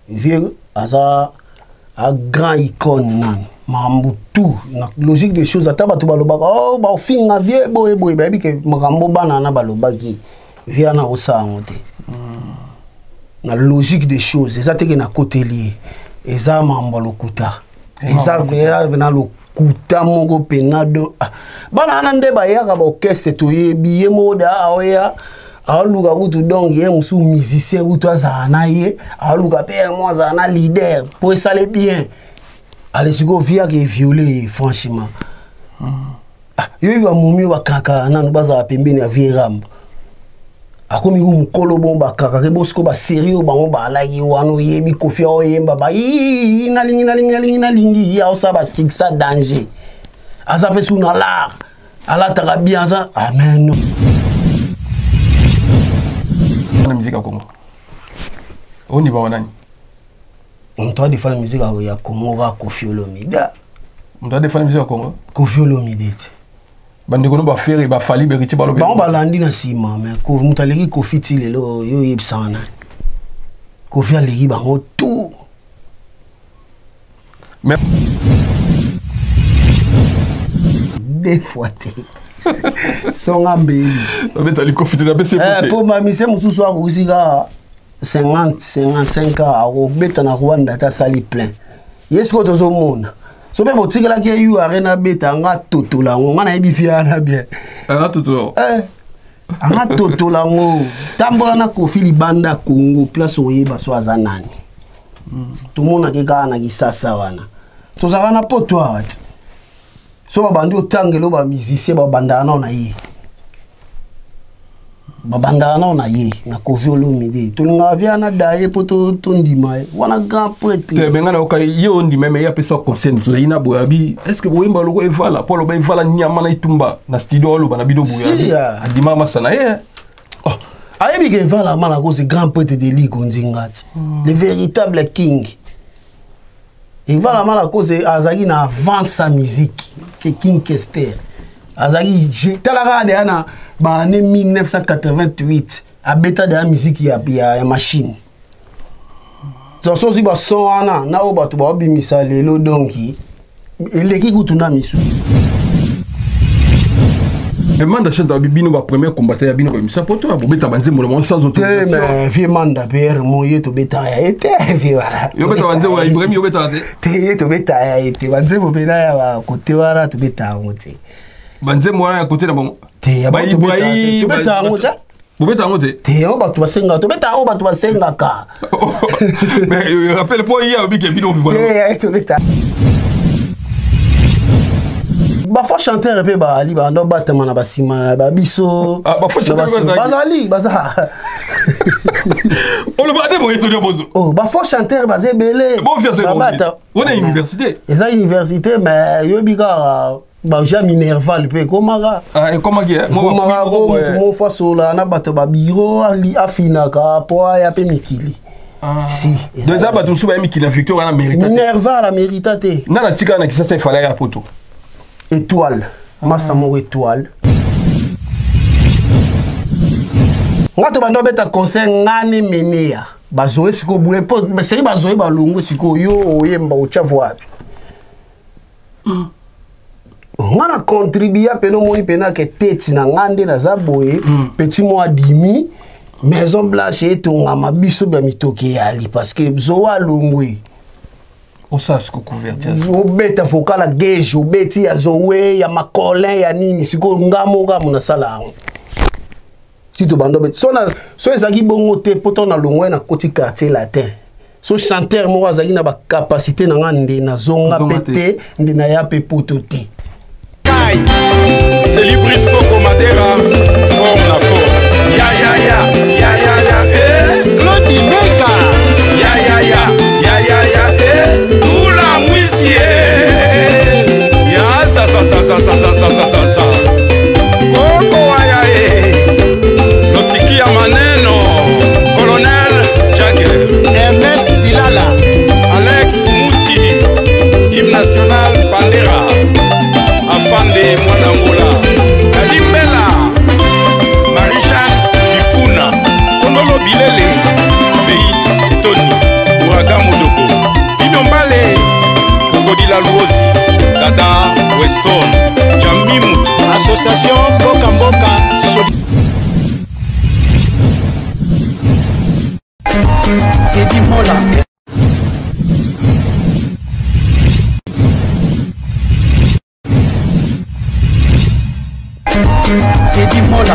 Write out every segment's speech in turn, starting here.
vieux asa a grand icône nan mambo tout na logique des choses ata bato balobaka oh ba finga vieux boy ba bi ke makambo bana na balobaki vieux na osango te na logique des choses eza te ke na côté lié eza mambo lokuta eza na lokuta moko penado bana na nde ba yaka ba orchestre to yebi ye moda oya aluka kutu donc ye musu musicien kutu azana ye aluka pe moi azana leader pour esale bien allez siko via que violer franchement yo ba mumi ba kaka nanu baza pembeni ya vie rambo akomi ku mukolo bon ba kaka ke bosko ba sérieux bango ba lagi wano yebi kofia o yemba ba na lingi ya osa ba siksa danger asa pe suna la ala taka bien ça amen non la musique à Congo. Au niveau de on doit défendre la musique à Congo, à Koffi Olomide. On doit défendre la musique à Congo. Koffi Olomide. Bandeko no ba faire ba fali beriti ba lo. Ba on ba landi na sima mais ko mutaleki Koffi tilelo yo yebsana. Koffi aleki ba ngo tout. Mais des fois son ambeli mais t'as les Koffi de la BC pour ma mise mususu a usika 55 ans au beta na Rwanda ta sali plein yesko tozo mona so be botikela ke yu arena beta nga totola ngo na yebi fiana bien nga totola nga totola ngo tambola na Koffi libanda Congo place oyeba so azanani tout mona ke kana kisasa wana tozakana potwa ati so babandi otangelo ba musicien babandana na ye babandana na ye na Koffi Olomide tolinga via na daye poto tondima wana grand prêtre te benga na okai ye ondi meme ya pesa concert to ina boyabi est-ce que boyemba loko evala polo ba evala nyama na itumba na studio lo bana bido boyabi adima masana ye oh ayebi ke evala mala cause grand prêtre de ligue ondingati le véritable king. Il va la mal à cause Azagi na avance sa musique que King Kester. Azagi j'étais là derrière ba année 1988 à bêta de la musique il y a machine. Donc ça aussi ba son ana na oba to ba bimisa lelo donki eleki kutuna misu. Mais manda chanta bibino ba premier combattant ya bino ba misa poto ba beta banze mo sans autorisation. Mais vie manda père moye to beta ya été voilà. Yo beta banze wa Ibrahim yo beta te to beta ya été banze mo bena ya ba côté wara to beta ngote. Banze mo ya côté na bon. Te ya ba Ibrahim to beta ngote. Bo beta ngote. Te o ba to basenga to beta o ba to basenga ka. Mais je rappelle pas hier obi ke bino bi voilà. Te to beta. Ba fo chanteur pe ba ali ba ndo batama na basima ba biso ba fo chanteur ba ali ba za on le bade mo eto bozo oh ba fo chanteur ba zebele bon faire ça on est université eza université mais yo bika ba ja minerval pe komaka et comment que mo mo fa sola na bato ba biro ali afina ka po ya pe mikili si donc ça ba tout souba mikili victoire na mérite minerval la méritate na na tika na kisa ça fallait ya poto étoile Massamo étoile ngato bando beta concert ngane menea bazoe siko bule po seri bazoe balongo siko yo oyemba ochavwa ngana contribuer peno moni pena ke tete na ngande na zaboye petit mois dimi maison blanche etonga mabiso ba mitoke ali parce que zo alongwe ça ce couverture obeta vocal la gauche obeti ya zoé ya macolin ya nini siko ngamo ga mona sala si to bando bet so ezaki bongo te poto na longwe na koti quartier latin so chanteur mo azaki na ba capacité na ngande na zonga pété ndina ya pe poto te kai Celibrisco Comadera forme la forme ya Claude Meka ya tout la musique ya sa Coco ayae Losikia maneno Colonel Jagger Ernest Dilala Alex Mouti Hymne national Pandera Afande Mwanangola Alimbela Marie-Jeanne Bifuna Tondolo Bilele Association Boka Mboka. Teddy Mola. Teddy Mola.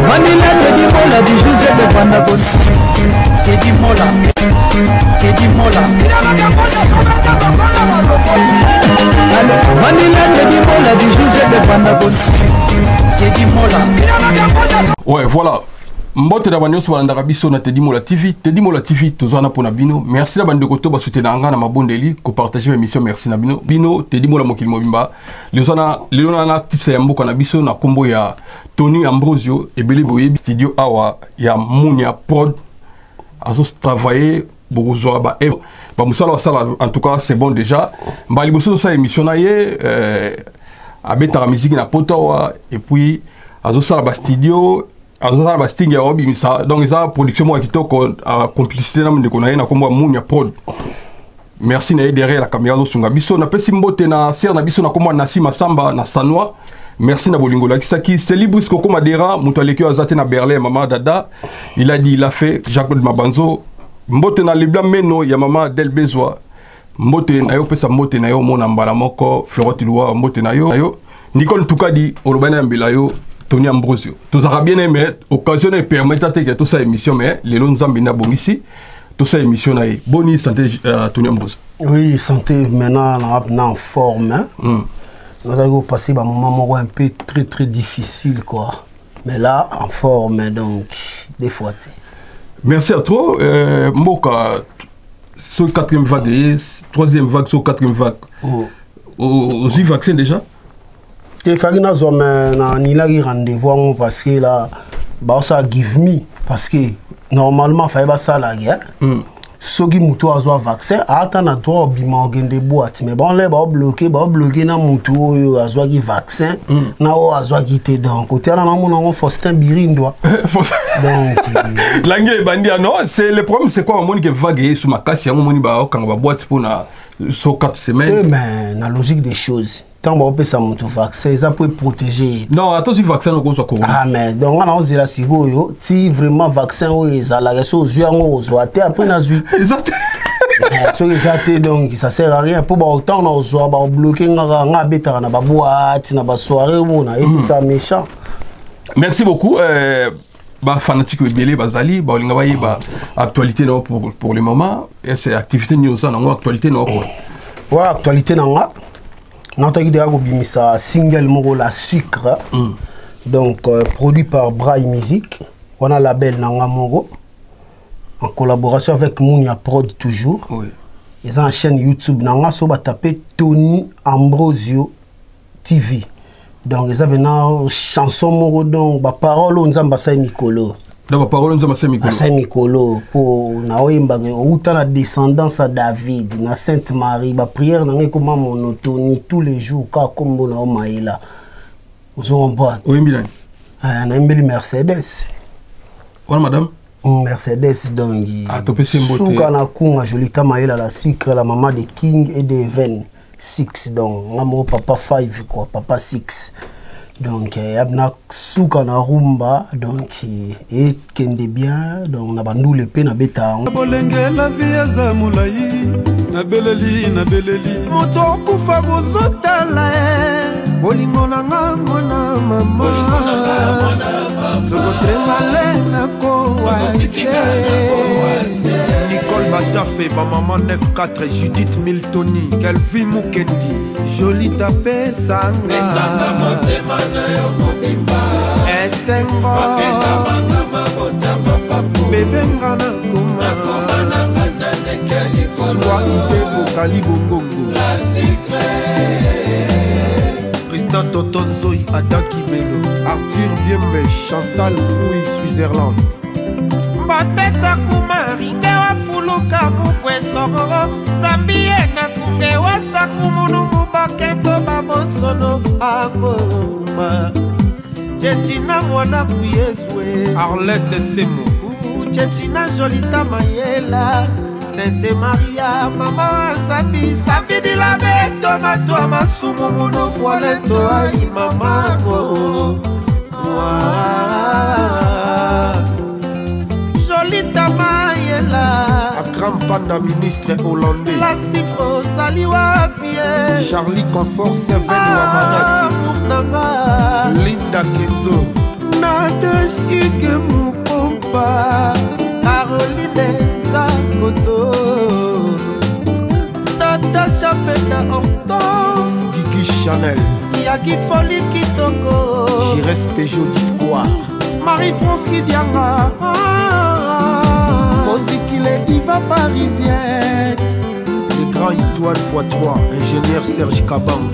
Manila Teddy Mola du José de Vandabon. Teddy Mola. Teddy Mola. Manila Teddy Mola du José de Vandabon. Teddy Mola. Ouais, voilà. Mbote da banyo so bandaka biso na Teddy Mola TV. Teddy Mola TV tozana pona bino. Merci la bande koto ba soutenir nga na mabondeli ko partager émission merci na bino. Bino Teddy Mola mokili mobimba. Leona na artiste ya mboka na biso na kombo ya Tony Ambrosio et Beli Boye studio awa ya Munia Prod. Azo travailler bozoa ba ba musala sala en tout cas c'est bon déjà. Ba liboso sa émission na ye abeta la musique na potawa et puis azo sala ba studio azala ba sting ya obi misa donc eza production moi kitoko complicité na ndeko na ye na kombo Munia Prod. Merci na derrière la caméra zo sunga biso na pesi mbote na ser na biso na kombo Nasima Samba na Sanwa. Merci na bolingo la kisaki Celibris Koko Madera muto alekio azate na Berlin mama dada il a dit il a fait Jacques-Claude Mabanzo mbote na libla meno ya mama Del Bezwa mbote na yo pesa mbote na yo mona mbala moko Florent Loa mbote na yo Nicole Tukadi olobana mbela yo Tony Ambrosio tous a bien aimé occasion et permettre que tout ça émission mais les longs zambina bomisi tout ça émission na boni santé Tony Ambrosio. Oui, santé maintenant en forme hein. Nous avons passé un moment un peu très difficile quoi. Mais là en forme donc des fois. Merci à toi. Mboka sur 4e vague, 3e vague sur 4e vague. Aussi vaccin déjà? Il faut que nous rendez-vous parce que là, ça give me parce que normalement il faut ça la guerre. Ceux qui ont un vaccin, attendent à toi des boîtes. Mais bon, là, bloqué na mutu a vaccin, na o azwa quitté donc. Côté là, on Faustin Birindo. Donc, langue bandi non, c'est le problème c'est quoi on monde qui vague sur ma casse, on monde ba quand ba boîte pour na sur 4 semaines. Mais la logique des choses. Tant on peut ça mutu vaccin, ça peut protéger. Non, attends si vaccin on cause corona. Ah mais donc on a osé la sigo si vraiment vaccin ou ça la raison aux yeux on zoate après na zui. Exact. Donc ça sert à rien pour autant on soit bloquer nga beta na ba boîte na ba soirée on a et ça méchant. Merci beaucoup ba fanatique belé bazali ba linga ba actualité non pour le moment et c'est activité news na actualité non. Ouais, actualité na un single moro la sucre donc produit par Braille Music on a label Nanga Moro en collaboration avec Munia Prod toujours ils ont une chaîne YouTube Nanga so ba taper Tony Ambrosio TV donc ils avaient une chanson moro donc ba parole on zamba sa mikolo dans la parole, nous avons Mikolo pour naoyemba outa la descendance à David na Sainte Marie ba prière na ngeko monotonie tous les jours ka kombo na omaila vous comprenez oui bien na mbeli Mercedes voilà madame Mercedes donc ah to pesi mbote suka na kunga jolita maila la sucre la maman de King et de Ven 6 donc ngamo papa 5 quoi papa 6 donc yabna suka na rumba donc et kende bien donc na bandu le pe na beta bolenge la vie za mulai na beleli moto kufa bozotala bolingo nanga mona mama soko tremale na ko Nicole Batafe, ma maman 94 Judith Miltoni, Kelvin Mukendi, Jolie Tapé Sanga, Esengo, Bébé Ngana Kuma, Soa Ide Bokali Bongongo, Tristan Toton Zoï Adaki Bello, Arthur Biembe, Chantal Fouille, Switzerland. Poteta kumaringe wa fuluka mupwe sororo Zambie na kunge wa sakumunu mubakendo babosono Agoma Chechina mwana kuyeswe Arlette Semo Chechina Jolita Mayela Sainte Maria mama Zambi Zambi di la beto matwa masumu muno foleto ai mama mo Jolita Mayela Akram Panda ministre hollandais La Cipro Saliwa Pierre Charlie Confort Seven Wamanaki Linda Kenzo Natashike Mupompa Caroline Sakoto Natasha Peta Hortense Guigui Chanel Yaki Folie Kitoko Jires Peugeot Discoire Marie-France Kidianga Mosiki les divas parisiennes Le grand Itoine x3 Ingénieur Serge Kabang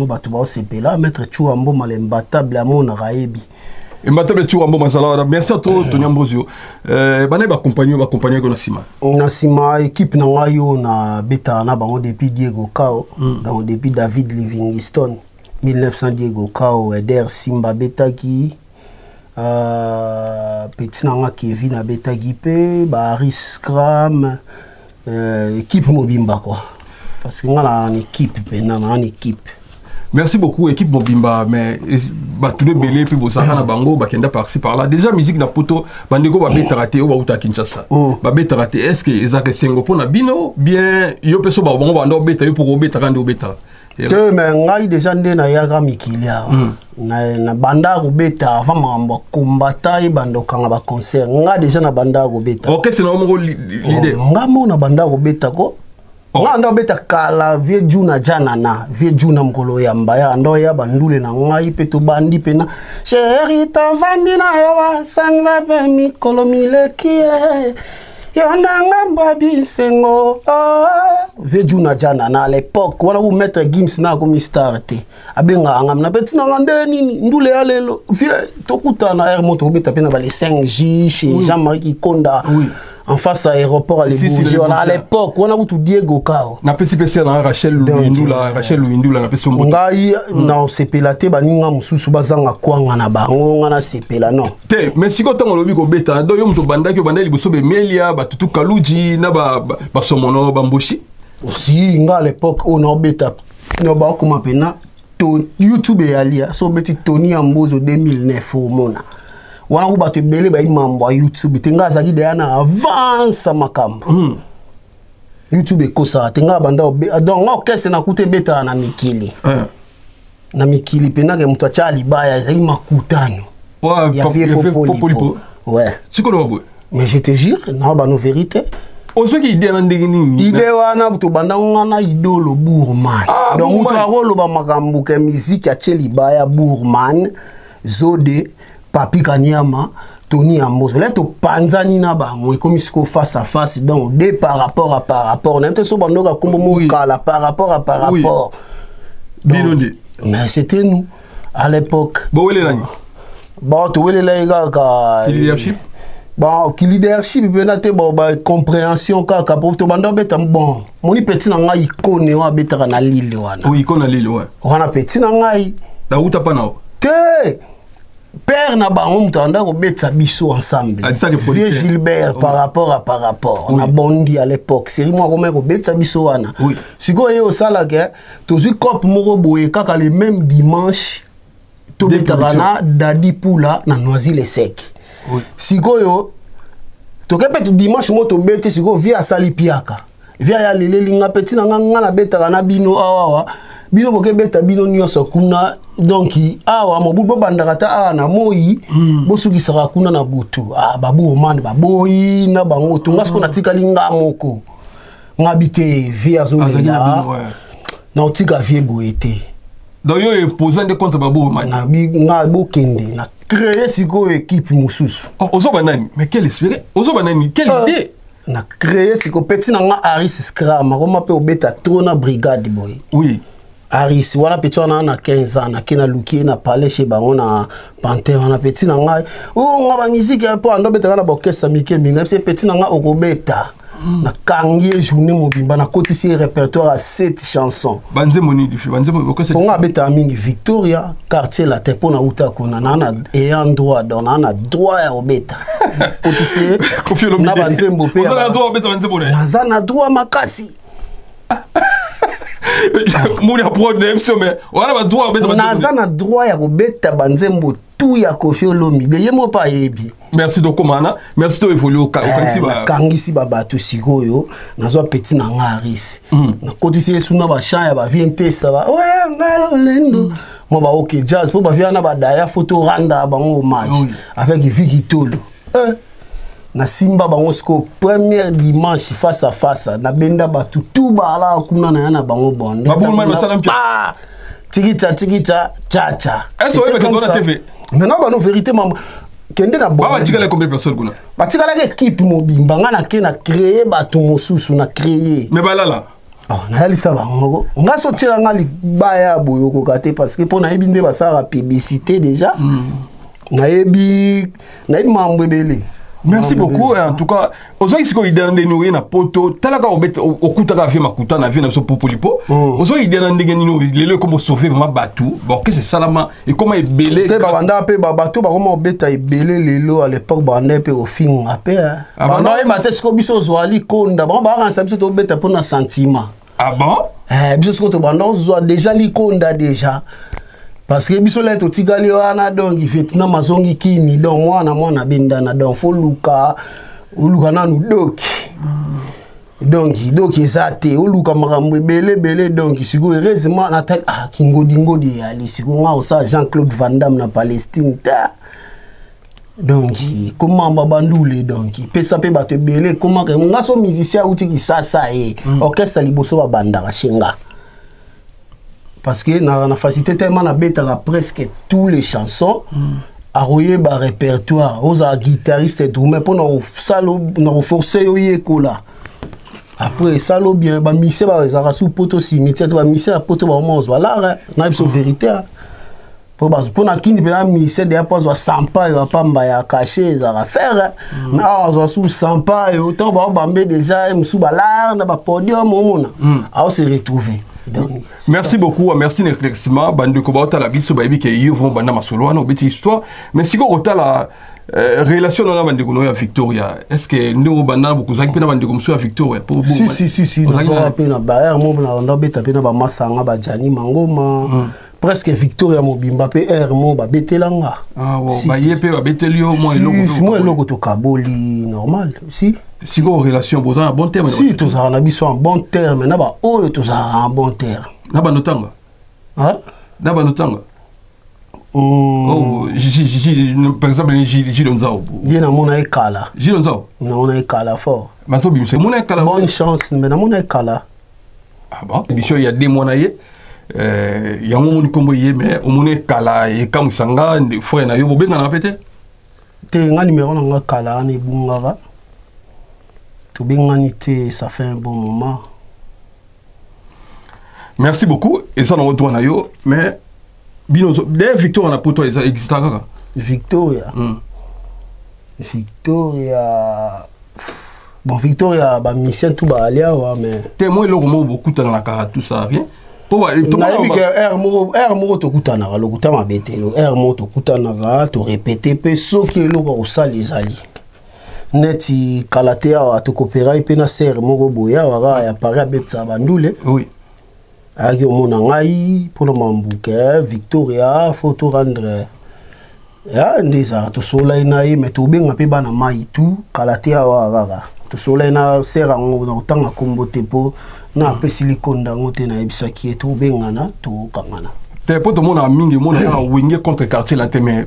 bato baosepela maître Chua Mboma l'imbattable amona raebi imbattable Chua Mboma sala merci à toi Tony Ambrosio bana ba compagnie ko na sima équipe na ngai yo na beta na bango depuis Diego Cao donc depuis David Livingstone 1900 Diego Cao Eder Simba betaki petit na nga Kevin na betaki pe ba Aris Scram équipe mobimba quoi parce que nga na équipe pe na équipe. Merci beaucoup équipe Mobimba mais tout le belé puis bosaka na bango bakenda par-ci par-là déjà musique na poto bandeko ba betaraté o ba uta Kinshasa ba betaraté est-ce que ezaka sengo pona bino bien yo peso ba bango bando beta yo pour betara ndo beta te mais ngai déjà ndé na yaka mikilia na banda ko beta avant mambo kombata e bando kanga ba concert nga déjà na banda ko beta OK c'est normalement l'idée nga mo na banda ko beta ko nga ndo beta kala vie juna jana na vie juna mkolo ya mbaya ndo ya bandule na ngai pe to bandi pe na chéri to vandi na ya sanga pe mikolo milekie yona ngamba bisengo vie juna jana na à l'époque wana ku maître Gims na ko mistar te abenga ngam na petit na ngande nini ndule ya lelo vie to kutana air moto beta pe na ba les 5J chez Jean-Marie Konda en face à l'aéroport à l'époque à l'époque on a tout Diego Cao na pesi pesi na Rachel Louindula na pesi mboka ngai na sepelate baninga mususu bazanga kwanga na bango ngana sepela non te mais siko tango lobi ko beta do yo muto bandaki bandali liboso be Melia batutu Kaluji na ba somono bamboshi aussi nga à l'époque on a beta no ba kuma pena to YouTube yalia so beti Tony Ambozo 2009 au mona wana ku bato bele ba imambo YouTube tenga zaki de ana avance makambo YouTube ekosa tenga banda donc ngokese na kute beta na mikili na mikili pena ke mutu acha libaya zaki makutano ya vie popolipo ouais siko lobo mais je te jure na ba no vérité oso ki idée na ndenge nini idée wana to banda ngana idolo Bourman donc mutu arolo ba makambo ke musique ya libaya Bourman Zode Papi Kanyama, Tony Ambozo. Là, tu panzani na bango et comme il face à face, donc des par rapport à par rapport. On a tout par rapport à par rapport. Mais c'était nous à l'époque. Bon, où est l'année? Bon, tu vois les gars. Leadership. Bon, qui leadership, bien sûr, bon, compréhension, kaka pour tout bando beta bon. Mon petit nanga icône wa beta na Lille wana. Oui, icône à Lille, ouais. Wana petit nanga i. Da uta pa na. Que père na bango mutanda ko betsa biso ensemble. Vieux Gilbert par rapport à par rapport. On a bondi à l'époque. Série moi comme ko betsa biso wana. Oui. Siko yo sala ke to zu cop moko boye kaka le même dimanche to betana Dadi Poula na Noisy-le-Sec. Oui. Siko yo to kepe to dimanche mo to bete siko via sali piaka. Via ya lele linga petit na nga na betaka na bino awa. Bino boke beta bino nyonso kuna donc awa mobubo bandakata awa na moi bosuki saka kuna na butu babu omane baboyi na bango tunga siko na tikali nga moko ngabike via zolela na otika vie boete donc yo e posant de contre babu omane na bi nga bokende na créer siko équipe mususu ozo banani mais quel esprit ozo banani quelle idée na créer siko petit na nga Aris Scram akoma pe obeta trona brigade boy oui Aris wana petit wana na 15 ans na kena luki na parler chez bango na Panther wana petit na ngai nga ba musique po ando beta na bokesa mike minga c'est petit na nga okobeta na kangie journée mobimba na kotisi répertoire à 7 chansons banze moni banze on a beta mingi Victoria quartier la tepo na uta kuna na ayant droit donc na droit ya obeta kotisi na banze mbope na droit obeta banze mbope na droit makasi moni a pro de émission mais on a droit obeta banze na droit ya obeta banze mbope tout ya Koffi Olomide yemo pa yebi. Merci de komana, merci de évoluer au kangisi ba bato sikoyo nazo petit na ngaris. Na kotisi suna ba chaya ba viente ça va. Ouais, ngalo lendo. Mo ba OK jazz po ba viana ba daya photo randa bango hommage avec Vicky Tolo. Na simba bango sko premier dimanche face à face na benda ba tout ba la kuna na yana bango bonde. Babou man salam pia. Tikita cha. Est-ce que vous avez TV? Maintenant ba no vérité maman kende na bon. Ba tikala combien de personnes kuna? Ba tikala équipe mobimba nga na ke na créer bato mosusu na créer. Mais balala. Ah na yali ça ba ngoko. Nga sotira nga li baya boyo ko kate parce que pona yebi nde ba sa publicité déjà. Na yebi mambo belé. Merci beaucoup. En tout cas, aux gens qui idée de nous na poto, talaka obet okutaka vie makuta na vie na so popolipo. Aux gens idée de nous les comme sauver vraiment bateau. Bon que c'est ça là et comment est belé. Te banda pe bateau ba comment obeta e belé lelo à l'époque banda pe au fin apé. Banda e mates ko biso zwali konda. Ba ba ransa biso to obeta pour na sentiment. Ah bon? Biso ko banda zo déjà li konda déjà. Parce que biso leto tigali wana donc Vietnam mazongi kini donc mwana bendana donc fo luka na nu donc ezate oluka makambo belé donc siko heureusement na tal ngodi ali siko nga osa Jean-Claude Van Damme na Palestine ta donc comment babandule donc pesa pe bato belé comment que nga so musicien uti ki sasa orchestre liboso ba banda shenga. Parce que na facilité tellement na beta presque tous les chansons aroyer ba répertoire aux guitaristes et tout mais pour nous salo na forcer yoye kola après salo bien ba mise ba za sous poto cimetière ba mise a poto ba monzo voilà na biso vérité pour na kini ba mise de pas zo sampa yo pamba ya caché za faire mais zo sous sampa yo to ba bambe déjà musu ba la na ba podium mona a se retrouver. Donc, merci beaucoup, merci l'éclaircissement. Bande Kobata la biso baby que ils vont banda masolo na obeti histoire. Mais si ko ota la relation na bande kono ya Victoria, est-ce que nous banda beaucoup zaki pena bande komso ya Victoria pour si na pena ba mo na beta pena ba masanga ba jani mangoma presque Victoria mobimba pe mo ba betelanga. Ah wow, ba yepe ba betelio mo eloko to kaboli normal si. Si vous relation vous avez un bon terme. Si tous en habitant un bon terme, n'a pas oh tous un bon terme. N'a pas notanga. Hein? N'a pas notanga. Oh, par exemple Gilonzao. Il na mona ekala. Gilonzao. Na mona ekala fort. Maso bimse mona ekala. Bonne chance mais na mona ekala. Ah bon? Émission il y a des mois naie. Il y a un moment comme hier mais au mona ekala et comme sanga frère na yo bobenga na pété. Te nga numéro na kala ni bungara. Tout bien, ça fait un bon moment. Merci beaucoup. Et ça, on retourne à yo. Mais, d'ailleurs, Victoria, on a pour toi, ça existe encore. Victoria. Victoria. Bon, Victoria, bah, mission tout va aller, mais. T'es moi, le roman, beaucoup dans la carte, tout ça, rien. Pour Ermo to kutanara, le kutama bete, Ermo to kutanara, to répéter, pe so qui est le rosa les alliés. Neti kalatea wa tukopera ipena ser moko boya wara ya pare abetsa bandule oui aki omona ngai pour le mambuke Victoria photo rendre ya ndeza to sola ina e meto benga pe bana mai tu kalatea wa rara to sola ina sera ngo na tanga kombo tepo na pe silikonda ngote na ebisaki to benga na to kangana te poto mona mingi mona winge contre quartier la teme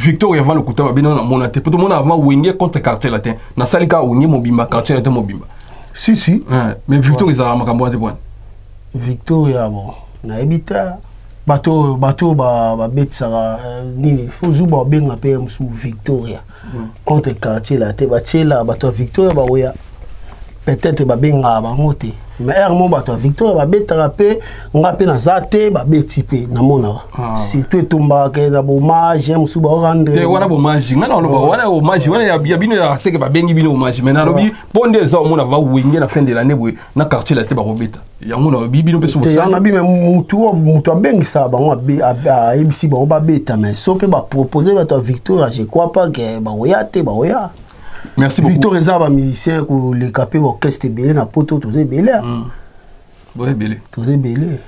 Victoria avant le coup de bino na mona te poto mona avant winge contre quartier latin na salika winge mobimba quartier latin mobimba si mais Victoria za makambo de bon Victoria bon na ebita bato ba betsa nini faut zuba benga PM sous Victoria contre quartier latin ba chela bato Victoria ba oya peut-être babenga bango te mais mo bato Victor babetaka pe nga pe na zate babeti pe na mona surtout tomba ke na hommage musu ba rendre te wana hommage nga na loba wana hommage wana ya bino ya seke babengi bino hommage mais na lobi ponde za mona va wenge na fin de l'année boy na quartier la te ba robeta yango na bino pe so te na bi mais mutu abengisa bango a ebisi bango babeta mais so pe ba proposer bato Victor je crois pas que ba oya te ba oya. Merci beaucoup. Victor Eza ba musicien ko le capé orchestre belé na poto tous belé. Ouais belé. Tous belé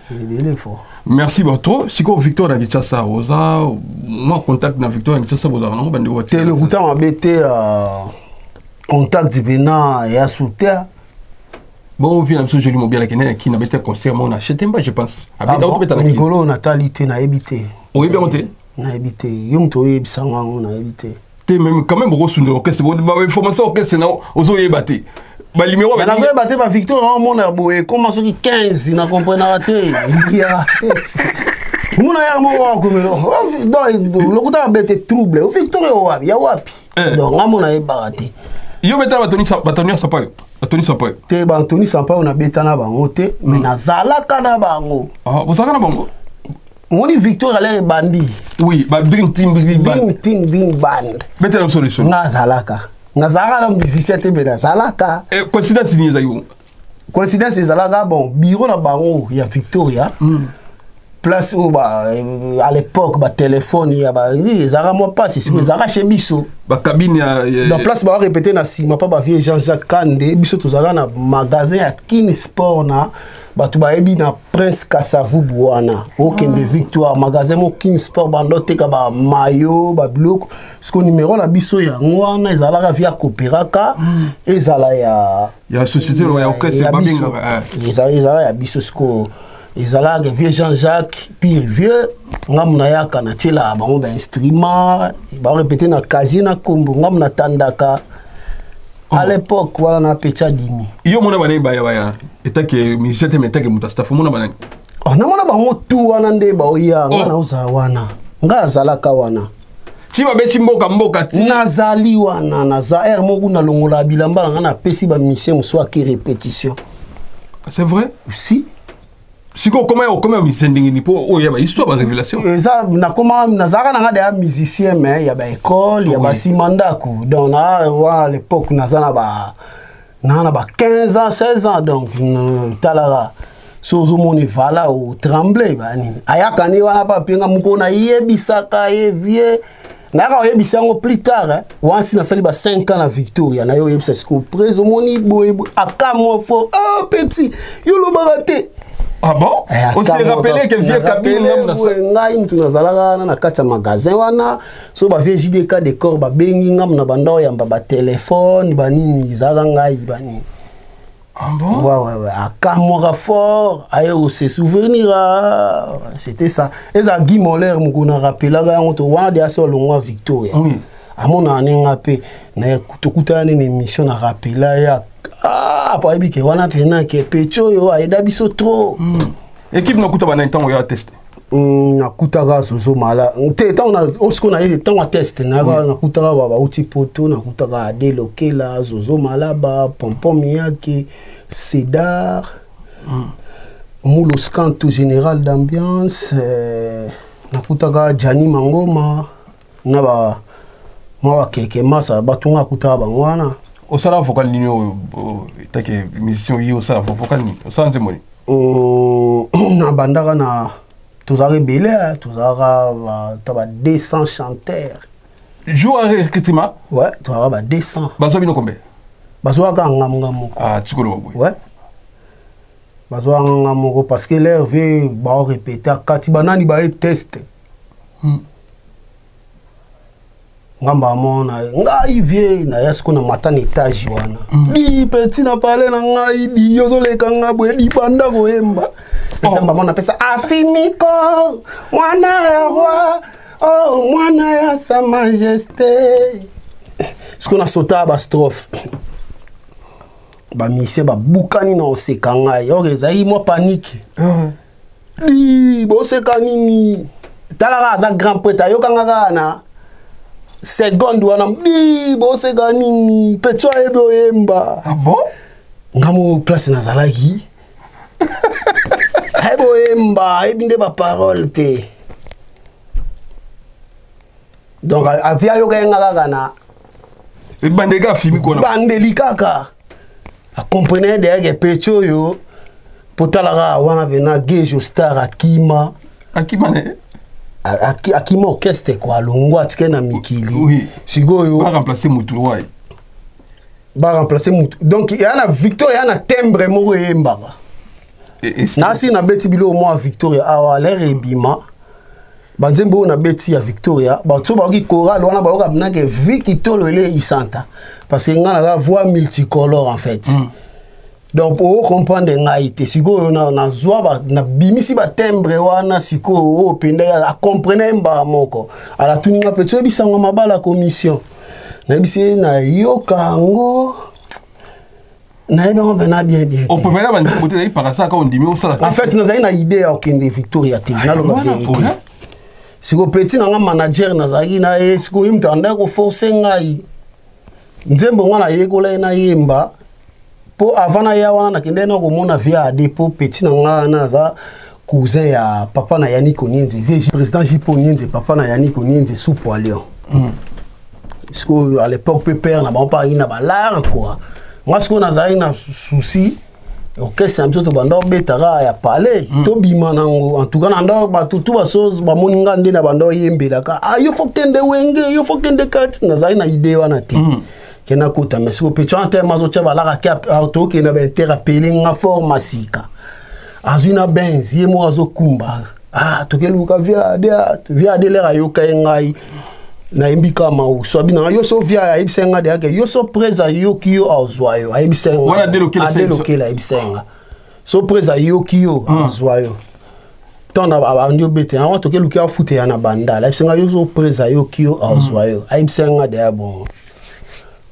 fort. Merci beaucoup. Siko Victor na Kinshasa oza moi contact na Victor na Kinshasa oza non bande ko. Te le kuta mabete contact dipena ya souter. Bon vient absolument joli mobile qui na bete concert mon acheté pas je pense. Habita au beta na Nicolo natalité na ebité. Oui bien monté. Na ebité. Yum to ebisanga na ebité. Même quand même gros orchestre bon information orchestre na ozo yebate ba numéro ba nazo yebate ba Victor on a boé comment ça 15 na comprendre raté ya mon ya mo wa komelo donc le kuta bete trouble Victor wapi ya wapi donc amona yebate yo beta batoni sapayo te ba Anthony Sampaio na beta na bango te mais na zalaka na bango ah vous savez na bango Moni Victor allait bandi. Oui, bah Dream Team Band. Mettez la solution. Nazalaka. Nazalaka la musicien te be Nazalaka. Et coïncidence ni zayo. Coïncidence Nazalaka bon bureau na bango ya Victoria. Place où bah à l'époque bah téléphone ya bah Zara moi pas c'est sûr Zara chez biso. Bah cabine ya dans place bah répéter na sima pas bah vieux Jean-Jacques Kandé biso to Zara na magasin ya Kin Sport na batu ba ebi na Prince Kasavu Bouana okende Victoire magasin mo King Sport bandote ka ba mayo ba bloc ce qu'on numéro la biso ya ngwana ezalaka via Coopéraka ezala ya société ya orchestre ba binga ezala ya biso sko ezala que vieux Jean-Jacques puis vieux ngamna ya kana tela ba mo ba instrument ba répéter na casier na kombo ngamna tandaka. À l'époque, voilà, on a pécha dimi. Yo mona bana baya eta ke musicien te meta ke mutasta fo mona bana. Oh na mona bango tu wana nde ba oya ngana uza wana. Nga zalaka wana. Ti ba beti mboka ti. Nazali wana naza er mo kuna longola bilamba ngana pesi ba musicien muso ki répétition. C'est vrai? Si. Siko comment musicien ndingi po oya ba histoire ba révélation. Eza na koma nazaka na ngada musicien mais ya ba école ya ba simandako. Donc à l'époque nazana ba 15 ans 16 ans donc talara so moni vala au tremblé bani ayaka ni wana pa pinga mukona yebisaka vie naka yebisango plus tard wansi na sali ba 5 ans na Victoria na yo yebisa siko preso moni boy akamo fo oh petit yo lo baraté. Ah bon? On s'est rappelé que vieux cabine ngai mtu nazalaka na kati ya magasin wana so ba vieux JDK décor ba bengi ngam na banda yamba ba téléphone banini zaka ngai bani. Ah bon? Ouais akamora fort ayo se souvenir c'était ça eza Guy Moller mukuna rappelaka yango to wana de aso longwa Victoria. Oui. Amona aninga pe na kutokutana ni émission na rappela ya pa ebi ke wana pena ke pecho yo aida biso trop. Équipe na kuta bana ntango ya test. Na kutaka sozo mala. Te ntango na osko na ntango test na kutaka ba uti poto na kutaka delokela zozo malaba pompom yake Cédar. Moulos canto général d'ambiance na kutaka Jani Mangoma na ba moi keke masa batunga kutaka bangwana. Au salaire vocal nino take mission yi au salaire vocal ni au salaire zemoni na bandaka na tozara belé tozara taba 200 chanteurs jour effectivement ouais tozara ba 200 bazo bino combien bazo ka ngamoko ah tikolo boy ouais bazo ngamoko parce que leur veut ba répéter kati banani ba test ngamba mona ngai vie na yasko na mata na étage wana di petit na parler na ngai di yozoleka ngabwe di banda koyemba ngamba mona pesa afimiko mwana ya roi oh mwana ya sa majesté ce qu'on a sauté ba strophe ba mise ba bukani na oseka ngai orezai mo panique di bo seka nini talaka za grand poète ayokanga kana seconde wana di boseka nini petso ebe oyemba. Ah bon? ngamo place nazalaki ay boyemba ebinde ba parole te donc avia yo ka ngaka na bandega fimi kona bandeli kaka a comprendre derrière pecho yo potala wana bena gejo star akima ne akima orchestre kwa longwa tike na mikili oui sikoyo ba remplacer Mutulwai ba remplacer Mutu donc il y a na Victoria na timbre moko yembaka na si na beti bilo mo Victoria awa l'air ebima banzembo na beti ya Victoria ba tso ba ki choral wana ba ka na ke Victolo ele isanta parce que ngana la voix multicolore en fait donc pour comprendre ngaite siko na zwa na bimisi ba timbre wana siko o penda ya comprendre mba moko ala tuninga petso bisango mabala commission na bisi na yokango na eno bena bien on peut pas ba côté d'ailleurs par ça quand on dit mais ça en fait nous avons une idée au Kende Victoria te na lo ba vérité siko petit na manager na zaki na siko imtanda ko forcer ngai nzembo ngwana yekola na yemba po avant ya wana na kende na ko mona via ade po petit na ngana za cousin ya papa na Yannick Onienze président Jipo Onienze papa na Yannick Onienze sous poilion parce que à l'époque pépère na pas na balar quoi moi ce qu'on a un souci orchestre un petit bando betara ya parler to bima nango en tout cas nando ba tout ba chose ba moninga ndi na bando yembe daka yo faut kende wenge yo faut kende kat na za na idée wana te kena kota mais ce que petit en terme zo tcha balara ka auto ke na be thérapie nga formasika azuna benz yemo azo kumba to ke luka via de lera yo ka ngai na imbika ma usobi na yo so via ibisenga de ake yo so preza yo kiyo azwayo ibisenga wana delokela ibisenga so preza yo kiyo azwayo tona abandio bete na wato ke lukia fute ya na bandala ibisenga yo so preza yo kiyo azwayo ibisenga de abo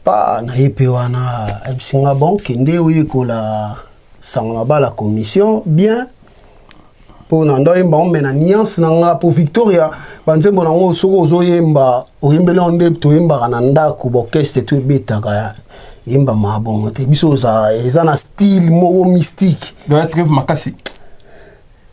pa na ipe wana ibisenga bon kende uyikola sanga bala commission bien pour nando yemba on mena nuance nanga pour Victoria banzembo nango soko zo yemba oyembele onde to yemba na ndako orchestre to betaka yemba mabongo te biso za ezana style mo mystique doit être makasi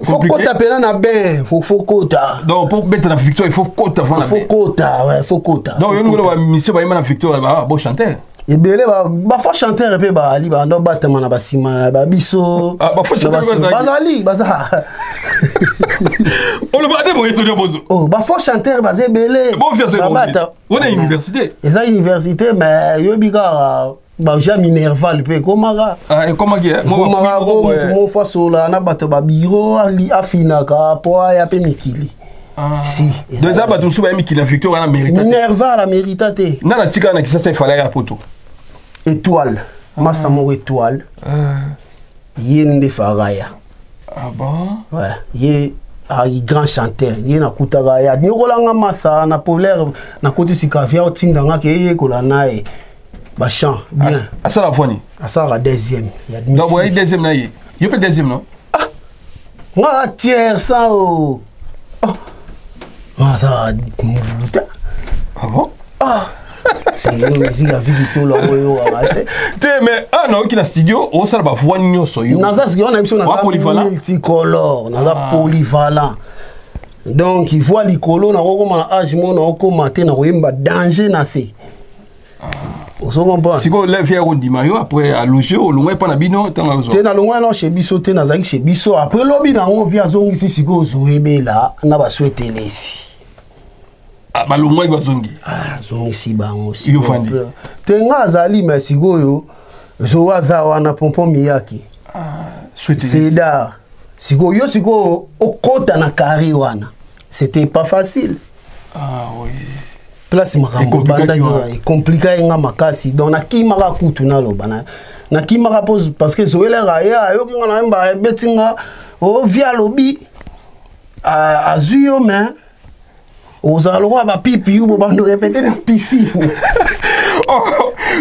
faut kota pena na ben faut kota donc pour mettre la Victoria il faut kota avant la faut kota ouais faut kota donc yembo la mission ba yemba na Victoria ba bon chanteur ebele ba fo chanteur pe ba ali ba ndo batama na basima ba biso ba fo chanteur bazali baza on le va de étudiant bozo ba fo chanteur ba ebele bon faire ça on est université eza université mais yo bika ba ja minerval pe komaka comment qui komaka ko mo fa sola na bato ba biro ali afinaka po ya pe mikili si deux ans bato suba mikili na Victoria na mérite minerval la méritate na na tika na kisa ça fallait ya poto étoile massa mo étoile yende faraya bon ouais yé grand chanteur yé na kutaka ya ni rolanga massa na polaire na koti sikafia otindanga ke yé kolana ba chant bien ça la fois ni ça la deuxième il y a donc ouais deuxième na yé yo peut deuxième non moi tiers ça oh ça ah bon c'est une musique à vie tout là mais non qui na studio on ça ba voix nyoso yo na ça on a besoin na multicolore na polyvalent donc il voit likolo na ko na âge mo na ko mater na ko yemba danger na c'est on se comprend si ko le vieux on dit mayo après à loger au loin pas na bino tanga zo te na loin non chez biso te na zaki chez biso après lobi na on via zongi si siko zoebela na ba souhaiter lesi ba loin ba zongi zongi si bango si yo fandi te nga azali mais sikoyo zo waza wana pompon miyaki c'est da sikoyo siko okota na kari wana c'était pas facile oui place makambo banda compliqué nga makasi donc na kimaka kutu na loba na kimaka pose parce que zoela ya yo kinga na mba betinga o via lobby azuyo mais ozalwa ba pipi ubo bando répéter na piscine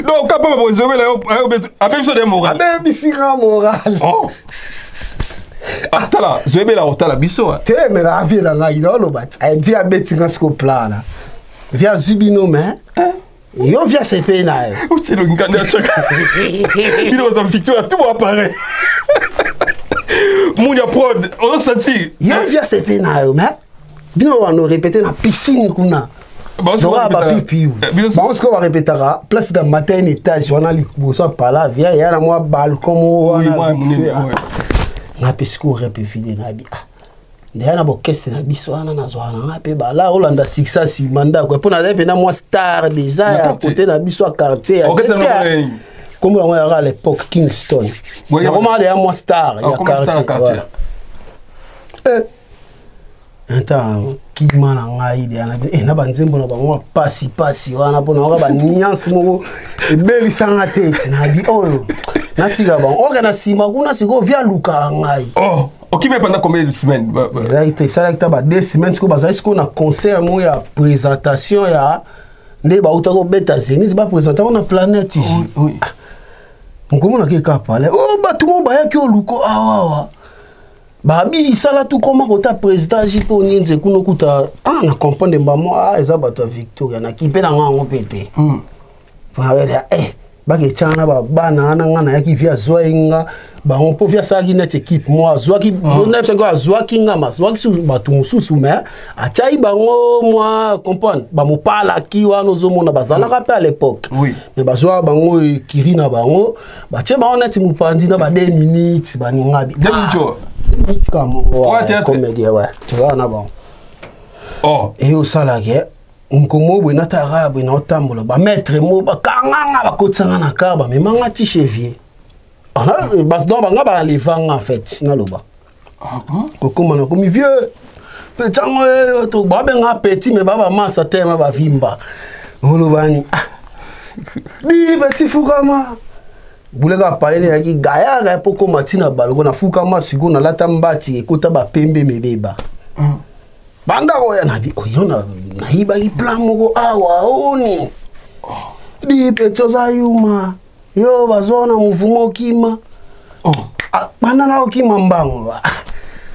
donc quand pas vous zoela avec ça de moral avec bisira moral atala zoela otala biso te me la vie la ngai no loba via betinga sko plana via zubino mais Yo via CP na yo. Où c'est le nganda chaque. Il est dans victoire tout apparaît. Mounia prod, on a senti. Yo via CP na yo, mais bien on va répéter na piscine kuna. Bon, on va pipi. Bon, on va répéter place dans matin un étage, on a li bossa par là, via il y a moi balcon on a. Na pesco répéter na bi. Ndeya na bokese na biso ana na zwana na pe bala Olanda Sixa si manda ko pona na pe na moi star déjà à côté na biso quartier comme on à l'époque Kingston ya comment ya moi star ya quartier attends qui mana ngai de na na banzembo na bango pasi wana pona ba nuance mo e beli sanga tete na bi olo na tiga bon ogana sima kuna siko via luka ngai Ok, mais pendant combien de semaines? Ça a été 2 semaines. Parce qu'on a concert, il y a présentation, il y a des États-Unis, il y a présentation dans la planète ici. Oui. Donc, comment on a parlé? Oh, tout le monde a dit que ah, Babi, ça là tout comment on a président, j'ai pas ni de qu'on a on comprend de maman, ah, ils ont battu Victoria, na qui peut en péter. Baki chana ba bana na yaki via zoinga ba on peut via ça qui net équipe moi zoaki on a ça quoi zoaki ngama zoaki su batu mususu mais a chai bango moi comprendre ba mo pala ki wa no zomo na bazala ka à l'époque oui mais ba zoa bango kirina bango ba che ba on net mu pandi na ba 2 minutes ba ni ngabi 2 minutes comme comédie ouais tu vois na bon et au salaire Nkomo bwena tara bwena otambola ba maître mo ba kanganga ba kotsanga na kaba mais manga ti chevier ana bas donc banga ba levanga en fait na loba ko koma na komi vieux petango to ba benga petit mais baba masa tema ba vimba olobani di petit fukama bulega parler ya ki gaya ga poko matina balgo na fukama sigo na lata mbati ekota ba pembe mebeba banda oya na bi oyona na hiba i plan moko awa oni di petsoza yuma yo bazona muvumo kima banda na okima mbango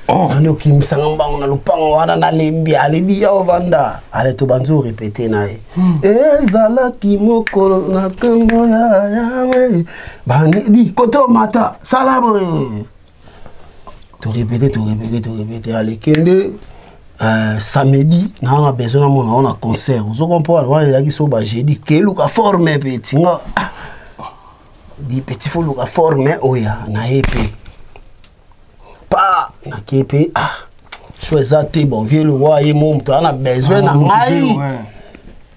ani okimsanga mbango na lupango wana na lembi ale bi ya ovanda ale to banzo répéter nae ezala kimokolo na kambo ya yawe bani di koto mata salabo to répéter ale kende samedi na on a besoin on a concert vous comprenez on a qui so ba jeudi que luka forme petit nga di petit fo luka forme oya na épée pa na kepe choisa te bon vieux le roi et mon on a besoin na ngai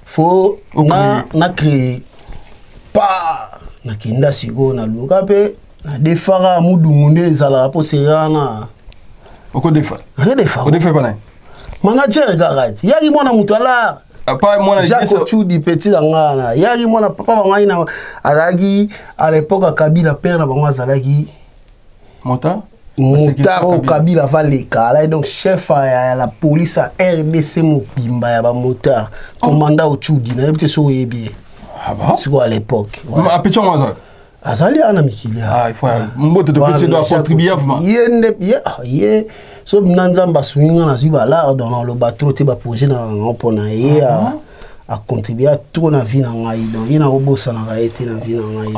faut na créer pa na kinda sigo na luka pe na defara mudu munde zala po serana oko defa pas manager garage yaki mwana mutu ala apa mwana Jacques Chudi petit ngana yaki mwana papa bangai na alaki à l'époque Kabila père na bango azalaki Motaro Kabila valeka là donc chef à la police à RDC Mopimba ya ba motard commandant Chudi na yebite so yebi bon c'est quoi à l'époque a petit moi azali ana mikilia il faut mbote de PC doit contribuer yé so nanzamba swinga na ziba là dans le bateau te ba projet na pona ye a contribuer à tout na vie na ngai donc ina obosa na gaete na vie na ngai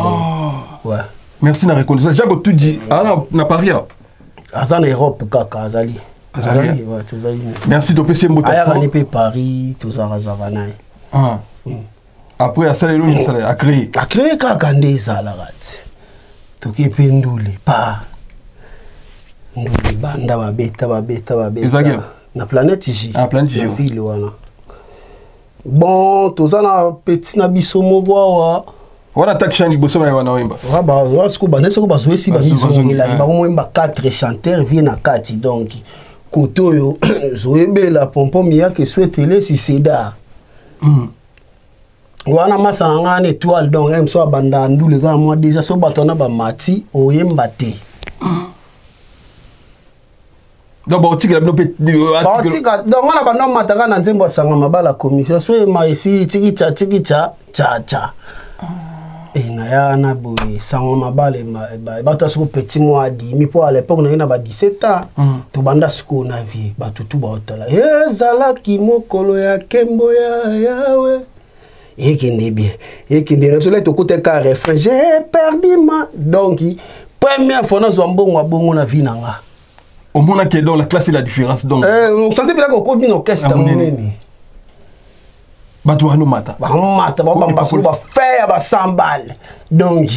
ouais merci na reconnaissance Jacques tout dit na Paris azana Europe kaka azali ouais tozali merci de PC mbote aya ne pe Paris tozara zavana après à salé l'une salé à créer kaka ndeza la rat toki pendule pa ndule banda babeta na planète ici ville wana bon tozana petit na biso mobwa wana takshani boso na wana wimba ba siko ba nese ko bazoe si ba mizo ngela ba mwimba 4 chanteurs viennent na kati donc koto yo zoebela pompom ya ke souhaiter si seda wana masana ngane étoile donc même so banda ndule ga moi déjà so batona ba mati oyemba te donc ba otika no pe otika donc wana banda mataka na nzembo sanga mabala commission so e ma ici tiki cha na ya na boy sanga mabale ba so petit moi di mi pour à l'époque na ba 17 ans to banda siko na vie ba tutu ba otala ezala ki mokolo ya kembo ya yawe ekende bien ekende na soleil tokote ka refrain j'ai perdu ma donc première fois nazwa mbongo abongo na vie nanga au moins que dans la classe et la différence donc on sentait bien qu'on combine orchestre monene bato wana mata ba faire ba 100 balles donc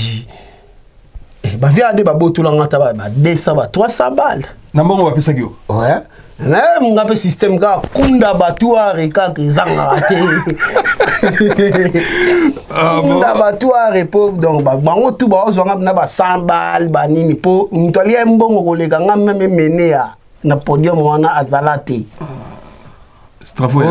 ba via de ba botola ngata ba 200 ba 300 balles na mbongo ba pesa kio ouais na nga pe système ka kunda batuare ka kezanga te kunda batuare po donc bango tout ba ozanga na ba 100 balles ba nini po mtolia mbongo koleka nga même menea na podium wana azalate strafo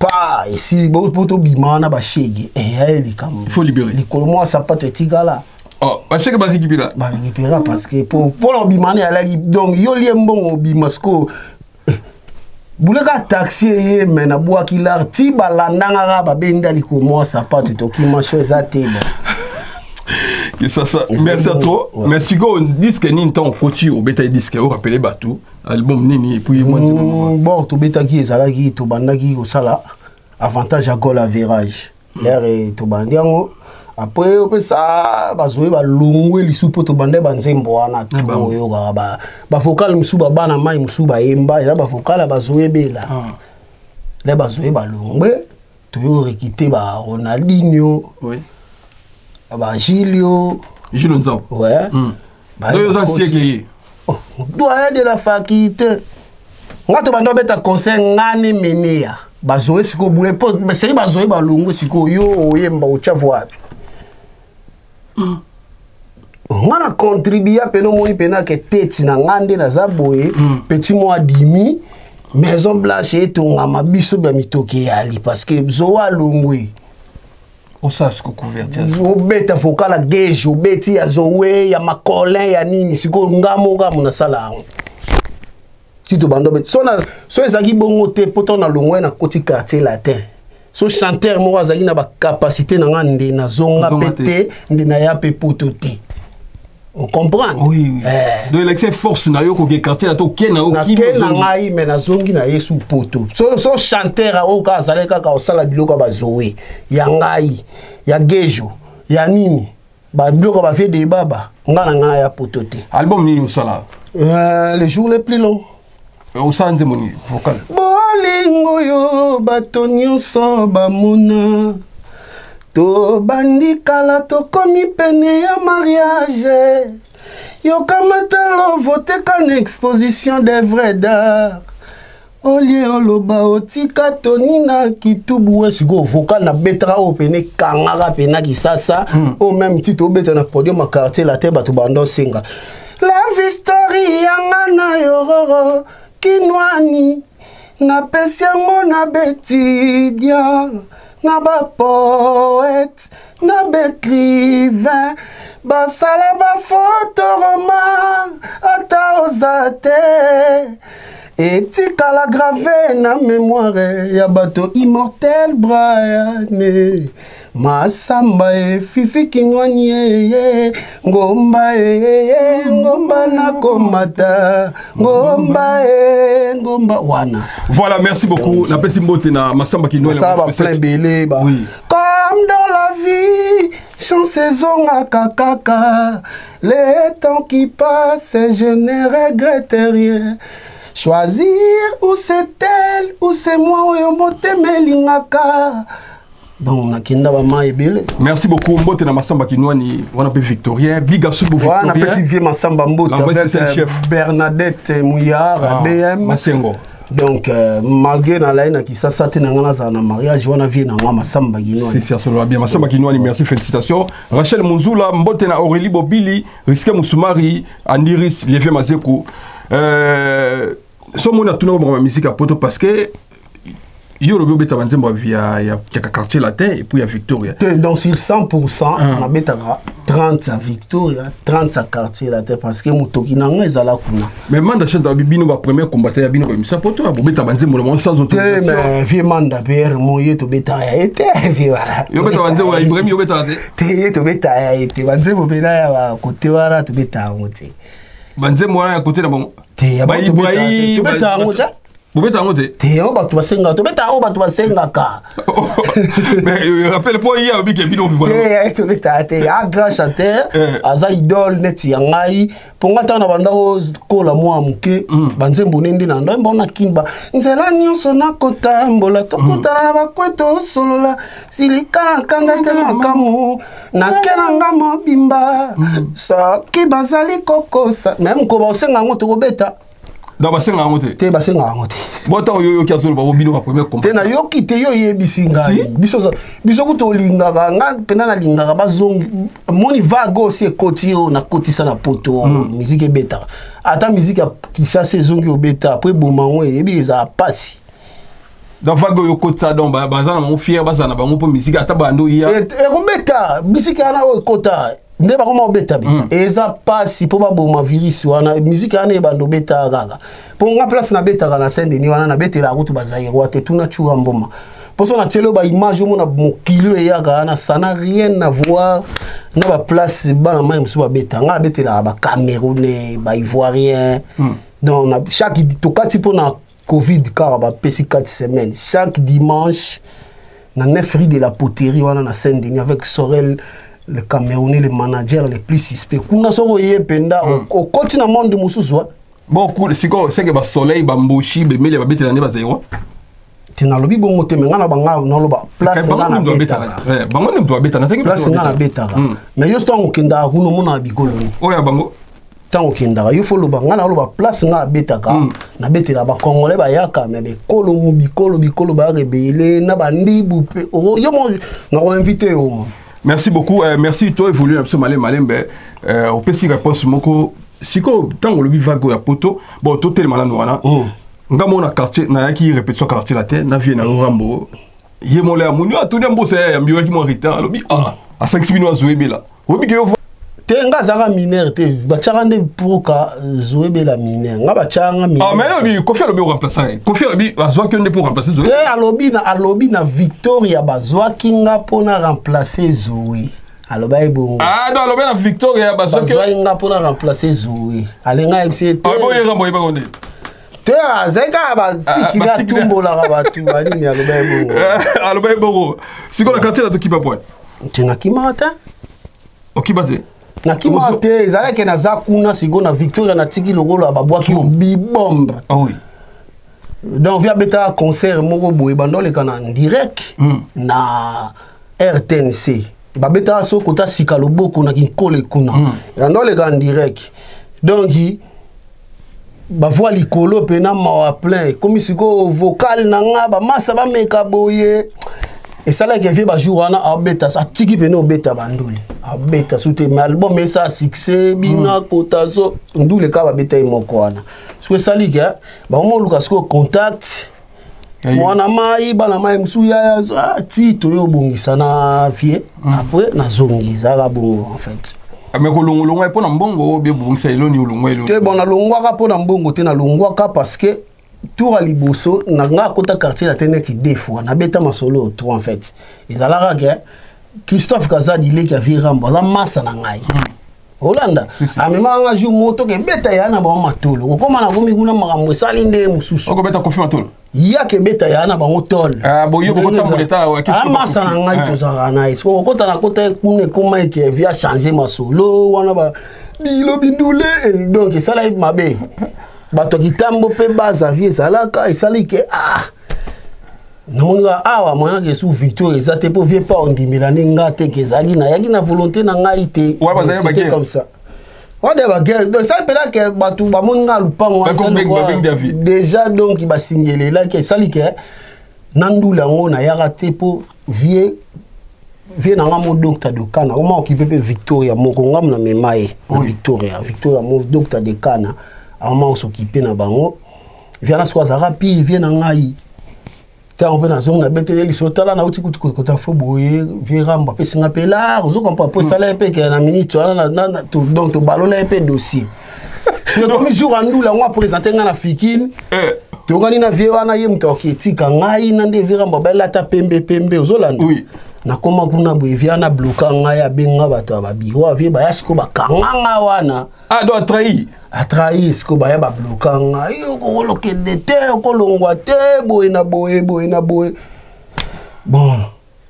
pas ici boto bimana ba shege elle comme il faut libérer les colmo sapato etikala oh ba shege ba récupérer parce que pour le bimana ala donc yo liembongo bimasko buleka taxi mais na bois ki l'arti balandanga ba benda li colmo sapato to ki mancho ezate que ça merci à toi merci go disque ni temps coach au beta disque au rappeler batou album nini puis moi bon to beta ki ezala ki to bandaki ko sala avantage à goal average l'air et to bandiango après on peut ça bazoe ba lungwe li supo to bande banzembo wana to yo ba vocal musuba bana mai musuba yemba ya ba vocal bazoe bela les bazoe ba lungwe to yo rekité ba Ronaldinho oui ba Gilio Nzao ouais ba yo anciens qui doyen de la faculté ngato bando beta conseil ngani menea bazoe siko bule po seri bazoe balungu siko yo oyemba ochavwa ngana contribuer peno moni pena ke teti na ngande na zaboye petit mois dimi maison blanche etonga mabiso ba mitoke yali parce que zoa lungwe on sache ko convertir obeta vocal a gage obeti ya zoe ya macolin ya nini siko ngamo na sala si to bando bet so ezaki bongo te poto na longwe na koti quartier latin so chanteur mo azaki na ba capacité na ngande na zonga pété ndi na ya pe poto te on comprend oui donc l'excès force na yo ko ke quartier la to kena o ki na ngai mais na zongi na yesu poto so chanteur o ka azaleka ka osala biloko ba zoe ya ngai ya gejo ya nini ba biloko ba fait de baba ngana ya poto te album nini osala les jours les plus longs au sanze moni vocal bolingo yo bato nyonso bamona to bandikala tokomi pene ya mariage yokamata lovo teka na exposition d'œuvre d'art olie oloba otika toni na kitubu esiko vocal na betara o pene kangaka pena kisasa o même titre obeta na podium ma quartier la te bato bando singa la vie story yanga na yororo kinwani na pesi yango na betidia na ba poète na bécrivain basala ba photo roman ata ozate etikala gravé na mémoire ya bato immortel Brian Masamba fifi kinwani ngomba ngomba na komata ngomba wana. Voilà, merci beaucoup. La pesi mbote na Masamba kinwani. Ça va plein belé ba. Oui. Comme dans la vie, chanson à kakaka, les temps qui passent, je ne regrette rien. Choisir ou c'est elle ou c'est moi ou yomote melingaka. Donc nakinda ba ma ebele. Merci beaucoup mbote na Masamba kinwani, on appelle Victorien, Biga Subu Victorien. On appelle vie Masamba mbote avec Bernadette Mouyar BM Masengo. Donc malgré na laina qui ça te na za na mariage wana vie na ngwa Masamba kinwani. C'est absolument bien. Masamba kinwani, merci, félicitations. Rachel Munzula, mbote na Aurélie Bobili, Risque Musumari, Aniris Lieve Mazeko. So mona tuna ba musique à poto parce que yo le beta banzembo via ya quartier latin et puis à Victoria. Donc sur 100% on a beta 30 à Victoria, 30 à quartier latin parce que mutoki nanga ezala kuna. Mais manda chanta bibino ba premier combattant ya bino ba misa poto ba beta banzembo le sans autorisation. Mais vie manda père moye to beta ya été voilà. Yo beta banzembo ya Ibrahim yo beta te to beta ya été banzembo bena ya ba côté wala to beta ngote. Banzembo wana ya côté na bon. Te ya ba Ibrahim to beta ngote. Bobeta ngote. Te o batu basenga, to beta o batu basenga ka. Mais rappelle pas hier bi ke bino voilà. To beta te a grand chanteur, aza idole net ya ngai. Ponga ta na banda ko kola mwa muke, banzembo nende na ndo mbona kimba. Nzela nyonso na kotambola, to kotala ba kweto solola. Silika kanga te makamu, na kenanga mobimba. Soki bazali kokosa, même ko ba senga ngoto ko beta. Dans bassin à monter. Te basenga ngote. Bon temps yo qui a sur le bino premier combat. Te na yo kite yo yebisinga. Biso kuto lingaka nga pena na lingaka bazong moni vago si ekoti yo na koti sana poto musique beta. Ata musique ya kisasa zongi o beta après bomango ebi eza pasi. Dans vago yo kota donc bazana mon fier bazana bango pour musique ata bando ya. E ko beta musique ana o kota. Nde ba koma beta beta eza pasi po ba boma virus wana musique ana e bando beta gaga po nga place na beta na scène ni wana na betela kutu bazairo te tuna chua mboma po so na telo ba image mo na mokilo e yaga na ça n'a rien à voir na ba place ba na mai musu ba beta nga betela ba Camerounais ba Ivoirien donc na chaque tokati po na Covid car ba pesi 4 semaines chaque dimanche na 9 rue de la poterie wana na scène ni avec Sorel le Camerounais, les managers les plus suspects. Kuna soko yependa au continent monde mususu. Bon cool, c'est que ba soleil ba mboshi be mele ba betela ne ba zairo. Tina lobi bongo te menga na banga no loba place na beta. Bango ne doit beta na tangi place na beta. Mais yo sto ngokenda kuno mona bikoloni. Oya bango. Tango kenda yo folo banga na loba place na beta ka na betela ba congolais ba yaka mais be kolo mu bikolo ba rebele na bandi bupe. Yo mo na ko inviter o. Merci beaucoup, merci toi évoluer absolument malin au petit réponse moko siko tango le bivago ya poto bon to tellement là wana nga mona quartier na yaki répétition quartier la terre na vie na Rambo ye mo la munyo atuni mbo se ya mbiwa ki mo ritan lobi a 5 minutes zoebe là obi ke yo te nga zaka mineur te bachakande pour zoebe la mineur nga bachanga mineur mais lobi Kofi lobi remplaçant Kofi lobi azwa que ne pour remplacer Zoé te alobi na Victoria bazwa kinga pona remplacer Zoé aloba ebongo non alobi na Victoria bazwa kinga pona remplacer Zoé alenga MC te bon ye rambo yeba konde te azeka ba tikila tumbola ka batu bani aloba ebongo siko na quartier la to kiba point te na kimata okibate na kima te ezalaki na za kuna sigo na Victoria na tiki lokolo ababwaki bibombe oui donc via beta concert moko boye bandoleka na direct na RTNC babeta so kota sika loboko na kinkole kuna bandoleka en direct donc bavoa likolo pena mawa plein comme siko vocal na nga ba masa ba meka boye et ça là qui fait jour wana abeta ça tiki pena obeta bandoli abeta soute mais album mais ça succès bina kotazo ndule ka babeta moko wana so ça li ke ba mo luka sko contact mwana mai bana mai musu ya ti to yo bongisa na vie après na zongiza ka bongo en fait mais ko longo e pona mbongo be bongisa eloni olongo te bon na longwa ka pona mbongo te na longwa ka parce que tour à liboso na nga kota quartier la teneti deux fois na beta masolo tout en fait ezalaka ke Christophe Kazadi le ki a rambo la massa na ngai Holanda amema nga jour moto ke beta ya na ba matolo ko koma na vumi kuna makambo sali nde mususu ko beta Kofi matolo ya ke beta ya na ba motol bo yo ko tambo leta wa kisko massa na ngai to za na iso ko kota na kota kuna koma ke via changer masolo wana ba bilo bindule donc ça là mabe bato kitambo pe baza vie salaka esali ke namonga awa mwana ke sous Victor ezate po vie pas ondimela ninga te ke zagi na yaki na volonté na ngai te c'était comme ça wade ba guerre donc ça pela ke bato ba monga lupango déjà donc ba singele la ke esali ke nandula ngo na yaka te po vie na ngamo docteur de Kana o ma occupé pe Victoria moko ngam na memaye Victoria mo docteur de Kana on s'occuper na bango viana so za rapi vient na ngai ta on peut na zone na betele li sotala na uti kota fo boye viramba pe singa pe la zo kompa po sala pe ke na minute na donc to balola pe dossier c'est comme jour andu la moi présenter nga na fikine to gani na vie wana ye mto ki tika ngai na nde viramba ba la ta pembe ozolanda oui nakoma kuna boye via na bloka ngai abenga bato ba biro avie ba yasko ba kanganga wana doit trahir atrahi siko baya ba bloka ngai ko lokende te ko longwa te boye na boye bon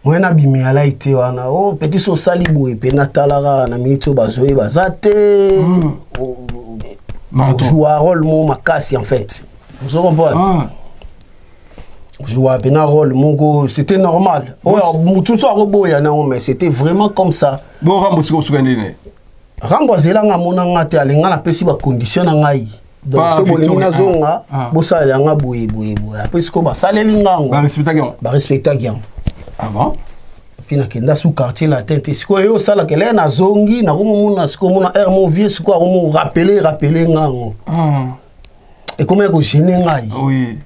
moi na bimi ala ite wana petit so sali boye pe na talara na minito bazoe bazate joue un rôle mon makasi en fait vous comprenez jouer un rôle mon c'était normal tout ça reboya na mais c'était vraiment comme ça bon rambo siko sukandine rambo zelanga mona ngate alenga na pesi ba condition na ngai donc so bolingi na zonga bosa yanga boye après siko ba saleli ngango ba respecta gion ah bon puis na kenda sous quartier la tête siko yo sala kele na zongi na komona siko mona air mon vieux siko ko rappeler ngango et comment ko gêner ngai oui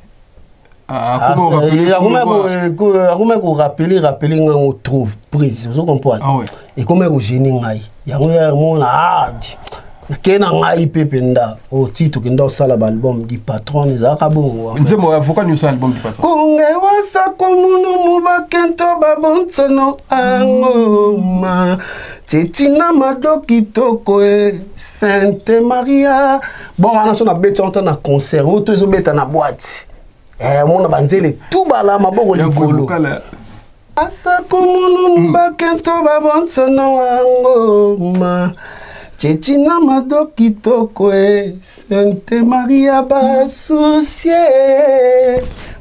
comment ko rappeler ngango trop prise vous comprenez et comment ko gêner ngai yango air mona kena ngai pependa o tito kenda sala album di patron ezaka bongo nzemo avocat ni sala album di patron konge wasa komunu mubakento babonsono angoma tetina madoki toko Sainte Maria bon ana so na beta on na concert o to zo beta na boîte mona banzele tout bala maboko likolo asa komunu mubakento babonsono angoma Chetina madoki toko Sainte Maria basusie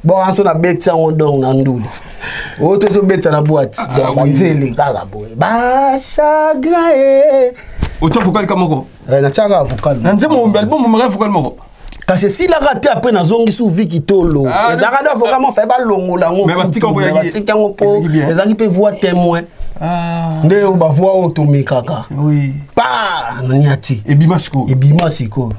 bon anso na beta on don na ndule o to so beta na boîte banzele kaka boy ba chagrin o to vocal kamoko na changa vocal nzemo album mo vocal moko kasi si la raté après na zongi sou viki tolo ezaka do vocal mo fa ba longola ngo mais batika ngo po ezaki pe voix témoin nde o ba voix automekaka oui pa naniati ebima siko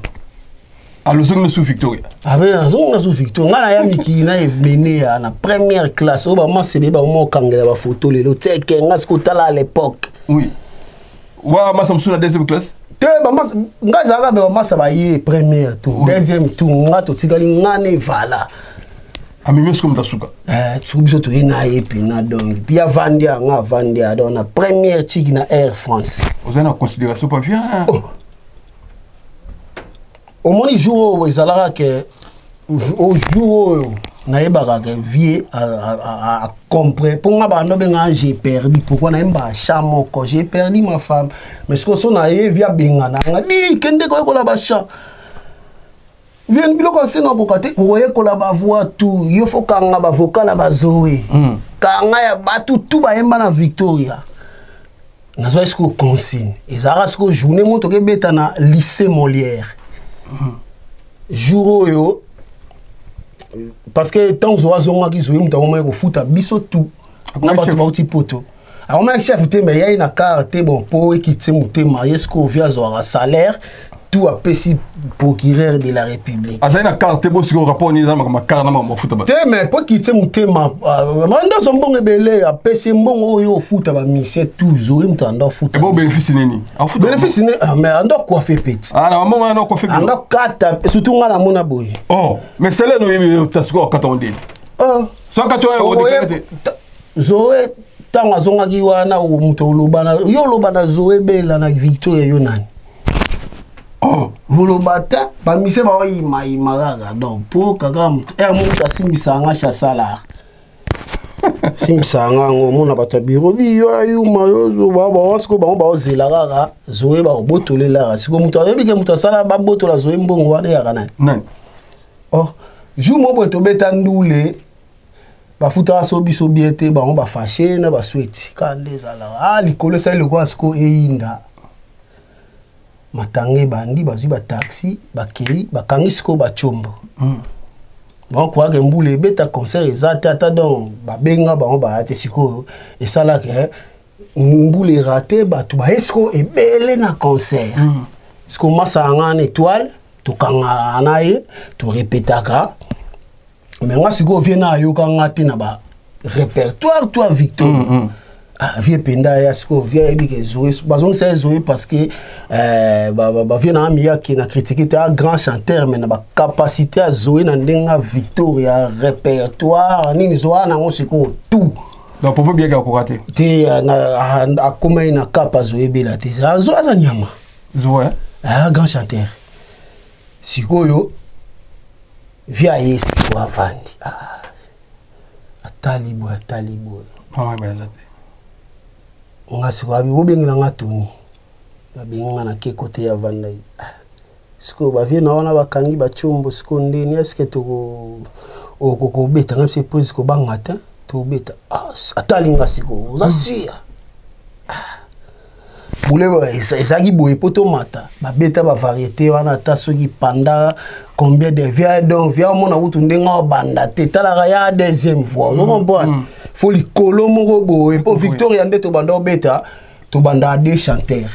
alozongi sous Victoria azongi sous Victoria ngana ya miki na emene na première classe o ba masebe ba mo kangela ba photo lelo teke ngasiko tala à l'époque oui wa masamsu na deuxième classe te ba mas ngazaka ba masaba ye première tour deuxième tour ngato tikali ngane vala amimi comme tasuka tsubiso to ina epi na donc puis avandia donc na première tiki na Air France vous avez en considération pas bien au moni jour ezalaka que au jour na yebaka que vie à comprendre pour nga bando benga j'ai perdu pourquoi na mba chamo ko j'ai perdu ma femme mais ce que son na ye via bengana ngadi kende ko la ba cha vient biloko sena bokate oye kola ba voix tout il faut kanga ba vocal ba zoé kanga ya batu tout ba yemba na Victoria nazo esko consigne ezara esko journée moto ke beta na lycée Molière jour yo parce que tant zo azonga ki zoé muta ko futa biso tout na ba to ba uti poto alors moi chef te mais ya na carte bon pour équiter muté marié esko via zo salaire tout a pessi procureur de la République. Ah, ça y a une carte, bon, si on rapport, on est dans ma carte, on fout. Mais pour quitter mon thème, manda son bon belé, a pessi bon, au foot, à misé, tout, zorim, t'en foot. Et bon, bénéfice, n'est-ni. Bénéfice, mais on doit coiffer petit. Ah, non, maman, on doit coiffer petit. On doit quatre, surtout on a la monaboy. Oh, mais c'est là, nous, t'as score quand on dit. Oh, 180 €. Zoé, tant à son aguiwana ou moutolobana, yolobana, Zoé, bella, na Victoria, yonan. Oh, volobata ba mise ba oyi mai magaga donc pour kaka muta simbisanga chasala simbisanga ngo mona bata biro bi yo mayo ba wasko ba ozela kaka zoe ba botolela siko muta yebi ke muta sala ba botola zoe mbongo wana ya kana nan oh jour mo boto beta ndule ba futa so biso biete ba on ba fâché na ba souhaite kande zala likolo sa le kwa siko einda matange bandi bazwi ba taxi bakei bakangi siko ba chombo bon quoi que mbule beta concert ezata ata donc babenga bango ba ate siko esala ke mbule raté batu ba esko ebele na concert siko masanga en étoile to kanga anaye to répétaka mais nga siko viena yoka ngate na ba répertoire toi Victor ah vieux penda ya siko vieux ebike zoé bazon c'est zoé parce que ba vieux na miya qui na critiquer un grand chanteur mais na ba capacité à zoé na ndenga Victoria répertoire nini zoa na ngosiko tout donc popo bien ko raté te akoma ina kapa zoyebela te aza nyama zoe grand chanteur sikoyo via yesi ko avandi atali boy mama bela te ngasi wabi bobengela ngatoni babenga na ke kote ya vanda sikoyo bavie na wana bakangi bachombo sikoyo ndeni eske ko beta ngam se pose ko bangata to beta atali ngasiko oza sia bouleva ezaki boye poto mata babeta ba variété wana ta soki panda combien de via donc via mona utu ndenga banda te tala ya deuxième fois vous comprenez faut li kolo moko boye po Victoria nde to banda beta to banda deux chanteurs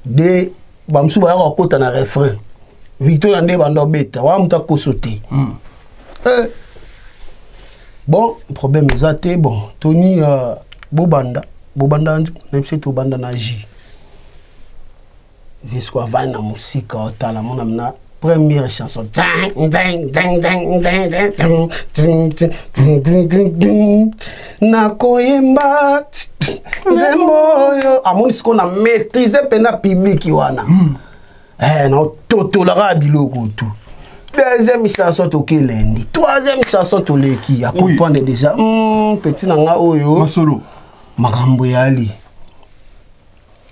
de bamsu ba ya kota na refrain Victoria nde banda beta wa muta kosote bon problème ezate bon Tony bobanda nepse to banda na J visco va na musique otala mona mna première chanson na koyemba nzemboyo amoni siko na maîtriser pena public wana na totolaka biloko tout deuxième chanson toke lendi troisième chanson toleki à comprendre déjà petit nanga oyo masolo makambo yali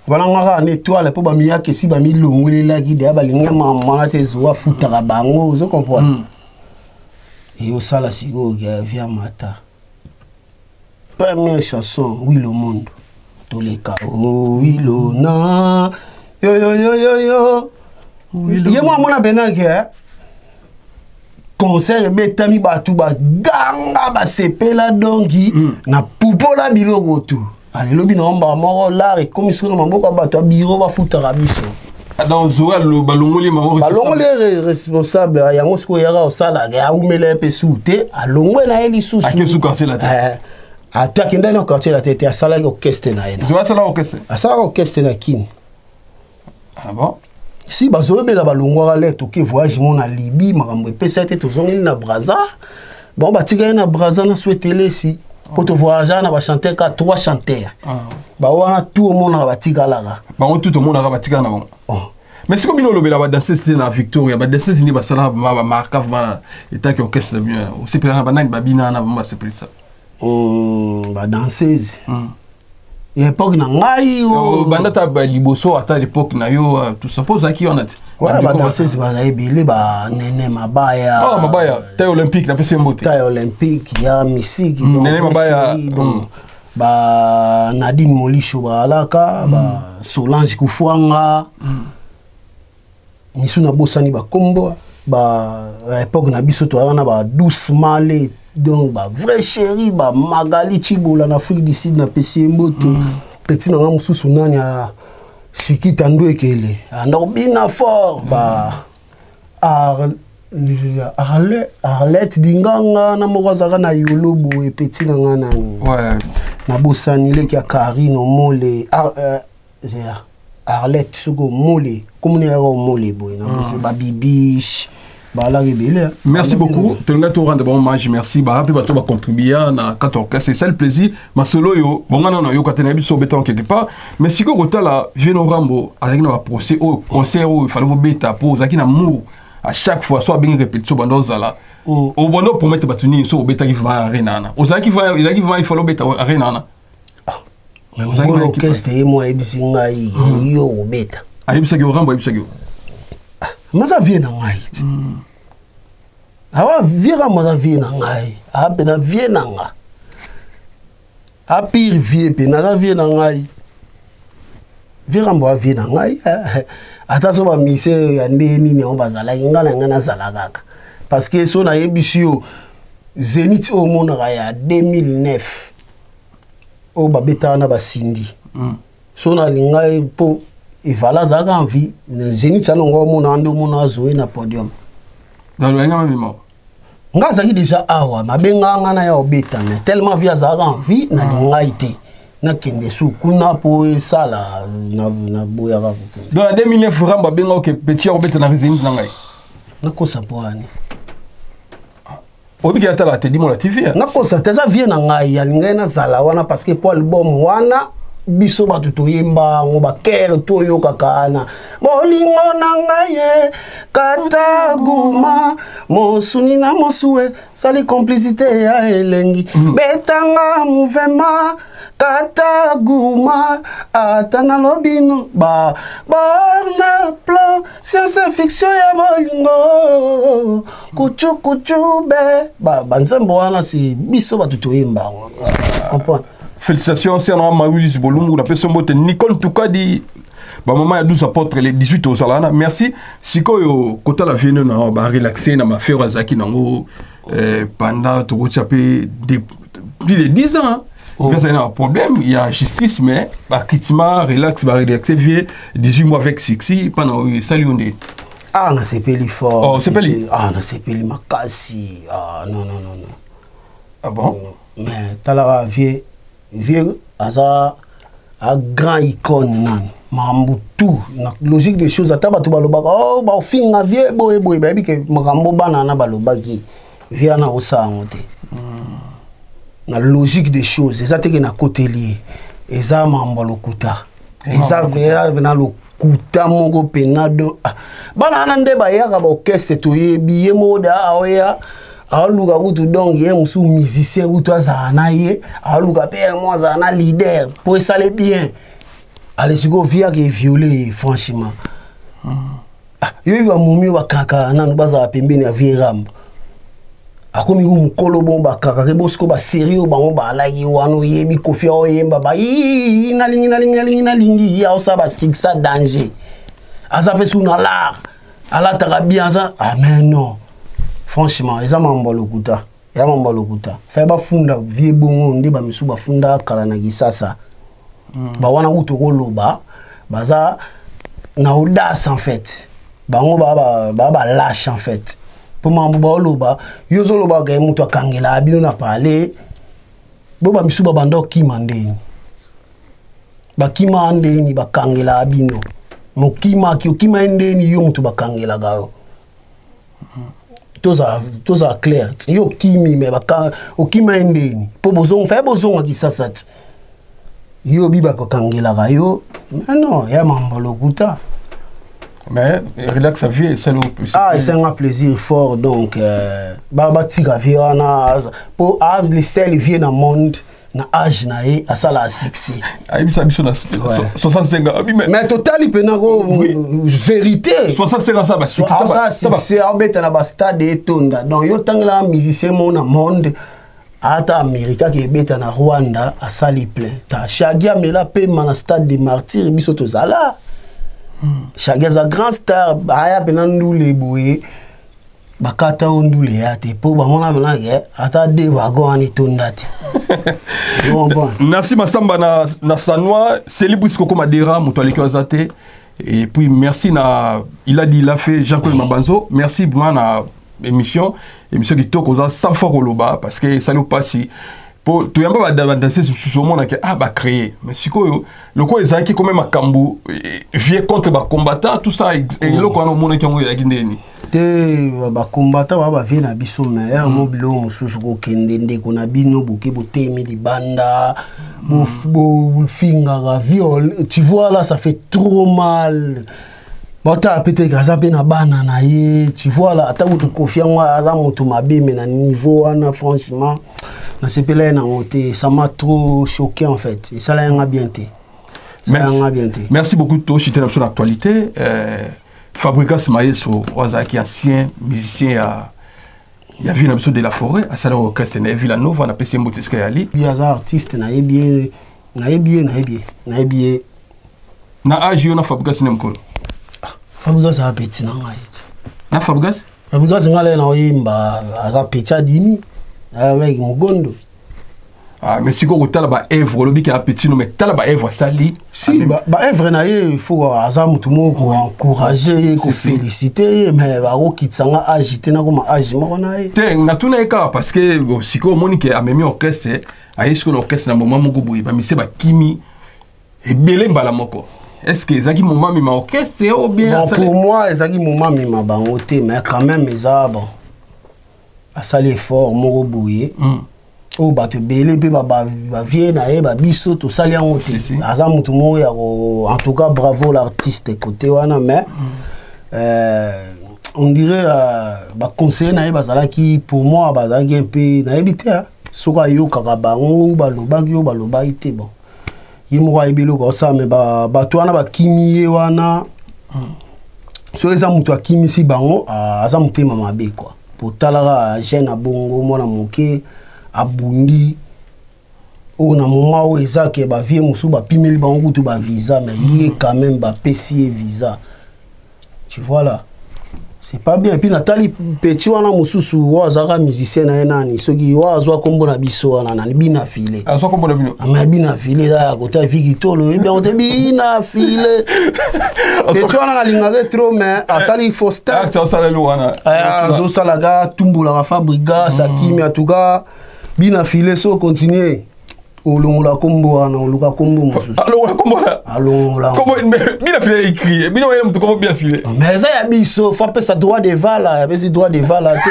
voilà ngaka ne toile po ba miyake si ba milongwelela ki de ba linga mama te zo futa bango zo comprendre et au sala sigo via mata première chanson oui le monde toleka oui lo na yo moi mona benake conseil betami batu ba ganga ba sepela dongi na pupola biloko tu allez lobi na omba moko l'art et comme sur maboko bato biro ba futara biso dans zoal lo balongoli mamo responsable yango siko yara osala ya umela pe soute alongwe na eli susu ake su quartier la tête attaque ndani au quartier la tête asala orchestre na ena zoal sala orchestre asala orchestre na kin bon si bazobela balongwaka le toke voyage mo na Libye makambo epesa te tozongeli na Brazza bon batika na Brazza na souhaitele si pour te voyager na ba chanter ka 3 chanteurs ba wana tout le monde batika laka ba on tout le monde batika na bon mais c'est comme bino lobela ba danser c'était na Victoria ba danser ni ba sala ba marka ba eta ki orchestre bien aussi pela na banani ba bina na ba c'est plus ça ba danseuse l'époque na ngai banda ta ba liboso ata l'époque na yo tout suppose aki on a ouais ba danseuse ba ebele ba nene mabaya mabaya taille olympique na pese mbote taille olympique ya musique nene mabaya ba Nadine Molisho ba alaka ba Solange Kufwanga misu na bosani ba kombo ba époque na biso to wana ba Douce Malé donc ba vrai chéri ba Magali Chibola na Afrique du Sud na pesi mbote petit na mususu nani ya Shikita Ndwekele andobina fort ba Arlette Dinganga na mokazaka na yolobo petit na ngana ouais na bosani leki ya Karine Mole Arlette soko Mole komune ya Mole boy na ba bibiche. Merci beaucoup. Tu as rendre bon match. Merci. Bah, puis tu vas contribuer à 14 cas. C'est ça le plaisir. Ma solo yo, bon non yo quand tu es sur béton quelque part. Mais si que tu là, viens au Rambo avec nos procès au concert où il fallait vous bêta pour ça qui n'a mou à chaque fois soit bien répété sur bando zala. Au bono pour mettre batuni sur bêta qui va arena. Au ça qui va il faut bêta arena. Mais vous l'orchestre et moi ebisinga yo bêta. Ayibisa au Rambo ayibisa yo. Maza vie na ngai awa vira maza vie na ngai ape na vie na nga apir vie pe na vie na ngai vira mbo vie na ngai ata so ba mise ya ndeni ni on bazala ngana ngana zala kaka parce que so na yebisio Zénith au mona ya 2009 o babeta na basindi so na lingai po et voilà ça a envie Zénith ça n'ongo mona ando mona zoé na podium dans le nga même nga zaki déjà awa mabenga ngana ya obeta mais tellement via ça a envie na lingaité na kende su kuna po sala na boya ka dans 2009 ramba benga que petit obeta na Zénith na ngai na kosa poani Obi ata la Teddy Mola TV. Na constate ça vient na ngai ya lingai na zala wana parce que pour album wana biso ba tuto yemba ngo ba kere to yo kakana bolingo na ngai kataguma mosuni na mosue sali complicité ya elengi betanga mouvement kataguma atana lobino ba borna plan science fiction ya bolingo kuchu kuchu be ba banzembo wana si biso ba tuto yemba comprendre. Félicitations, c'est un Maurice Bolumou, la personne de Nicole Toukadi. Bah, maman, il y a 12 apôtres, les 18 au Salana. Merci. Si quand tu as venu, on va relaxer, on va faire un zaki pendant tout plus de 10 ans. Il y a un problème, il y a justice, mais bah, relax, relaxer, 18 mois avec Sixi, pendant salut, on dit. Ah, on a CPL fort. Oh, CPL. Ah, on a CPL Makasi. Ah, non. Ah bon? Mais tu as la vieux asa a grand icône nan mambo tout na logique des choses ata bato balobaka oh ba finga vieux boy ba bike makambo bana na balobaki via na osango te na logique des choses eza teke na côté lié eza mambo lokuta eza vera na lokuta moko penado bana na nde ba yaka ba orchestre to yebi ye moda oya aluka kutu donc ye musu musicien kutu azana ye aluka pe moi azana leader pour ça les bien allez siko via que violer franchement yo ba mumi ba kaka nanu baza pembeni ya viram akomi ku mukolo bomba kaka ke bosko ba sérieux ba ngo ba lagi wanu yebi kofi o yemba ba na lingi ya osa ba siksa danger azape suna la ala tarabia ça ah mais non. Franchement, ils ont un lokuta. Ils ont un lokuta. Fait ba funda vie bongo ndi ba misu ba funda kala na gisasa. Ba wana uto loba, baza na audace en fait. Ba ngo ba lâche en fait. Pour mambo ba loba, yo zo loba ga muto kangela abino na parler. Bo ba misu ba bando kimande. Ba kimande ni ba kangela abino. Mo kima ende ni yo muto ba kangela gayo. Tout ça clair. Yo kimi me baka o kima endeni. Po bozong fa bozong ki sasat. Yo biba ko kangela ga yo. Mais non, ya mambo lokuta. Mais relax sa vie c'est le plus. Ah, c'est un plaisir fort donc baba tira viana pour avoir les seuls viennent dans monde na âge na e asala succès. Ai bisa biso na 65 ans. Mais total il peut nago vérité. 65 ans ça va c'est en bête na ba stade etonda. Donc yo tangla musicien mon monde ata America qui beta na Rwanda asali plein. Ta Shagia mela pe na stade des martyrs biso to zala. Shagia za grand star aya penandu le boye. Bakata ondule ya te po ba mona mena ke ata de wagon ani tondati. Merci Masamba na Sanois, c'est libre ce comme adhérent muto aleki azate et puis merci na il a fait Jean-Claude Mabanzo, merci vraiment na émission qui toko za 100 fois koloba parce que ça nous passe pour tu yamba ba danser sur ce monde que ah ba créer mais siko le quoi ezaki quand même makambu vieux contre ba combattant tout ça et le quoi no monde qui ont ya kindeni te ba combattant ba vie na biso mais mo bilo mususu ko kende ndeko na bino boke botemi di banda bo finga ga viol tu vois là ça fait trop mal. Bota peut-être grâce na bana na ye tu vois là ata ko confiant moi za moto mabe mais na niveau wana franchement na sepela na monté ça m'a trop choqué en fait et ça l'a bien été. Merci beaucoup de toi sur l'actualité. Fabricas Maestro Ozaki ancien musicien il y a vu un de la forêt à Salon Orchestre na Villanova na PC Motiska yali. Il y a des artistes na bien na âge yo na Fabricas nemkolo. Fabricas a petit na ngai. Na Fabricas ngale na oyimba a petit adimi avec Mugondo. Ah mais si ko tala ba œuvre lobi ka petit no mais tala ba œuvre sali. Si ba œuvre na ye il faut aza mutu moko encourager ko féliciter mais ba ko kitsanga agiter na ko ma agi moko na ye. Te na tuna eka parce que si ko moni ke amemi orchestre a est-ce que l'orchestre na moment moko boyi ba mise ba kimi et belé mbala moko. Est-ce que Zaki Mouma mi ma orchestre ou bien bon, pour moi Zaki Mouma mi ma bangote mais quand même ça bon asali effort moko boye oyo bato ebele mpe bavie na ye babiso tosali yango te aza motu moko ya en tout cas bravo l'artiste côté wana mais on dirait baconseiller na ye bazalaki pour moi bazalaki un peu nayebi te soki ayokaka bango balobaki oyo balobaki te bon ye moko ayebi eloko osala me bato wana bakimi ye wana soki eza moto akimisi bango aza motema mabe quoi potalaka jeune abongo mwana moke abundi oyo na moment oyo eza ke bavie mosusu bapimeli bango kutu bavisa mais ye quand même bapesi ye visa tu vois là c'est pas bien. Et puis Nathalie petit wana mosusu oyo azalaka musicien na ye nani soki oyo azwa kombo na biso wana na bina file azwa kombo na bino ama bina file eza ya kota vikitolo ebi yango te bina file petit wana nalingaka trop mais asali foster asalelo wana azosalaka tumbulaka fabriga sakimi en tout cas bina file so continue olongola kombo wana oluka kombo mosusu alongola kombo alongola kombo bina file écrit bina wele mutu kombo bina file mais ça ya biso faut appeler ça droit de vala ya besi droit de vala te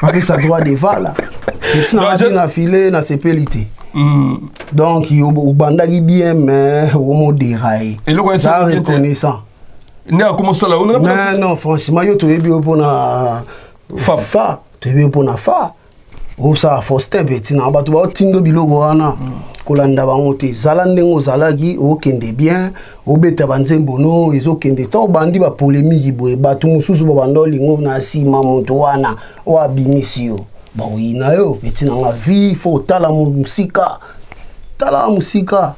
appeler ça droit de vala et na bina file na sepelité donc obandaki bien mais omodérailler et le ça reconnaissant ne a commencé là on non franchement yo toyebi opona fa toyebi opona fa osala foster petit na bato baotindo biloko wana kolanda bango te zala ndenge ozalaki okende bien obeta banzembo no ezokende to bandi bapolémique boye bato mosusu babanda olingo na nsima moto wana oyo abimisi yo baoyina yo petit nanga vi fo otala musika tala musika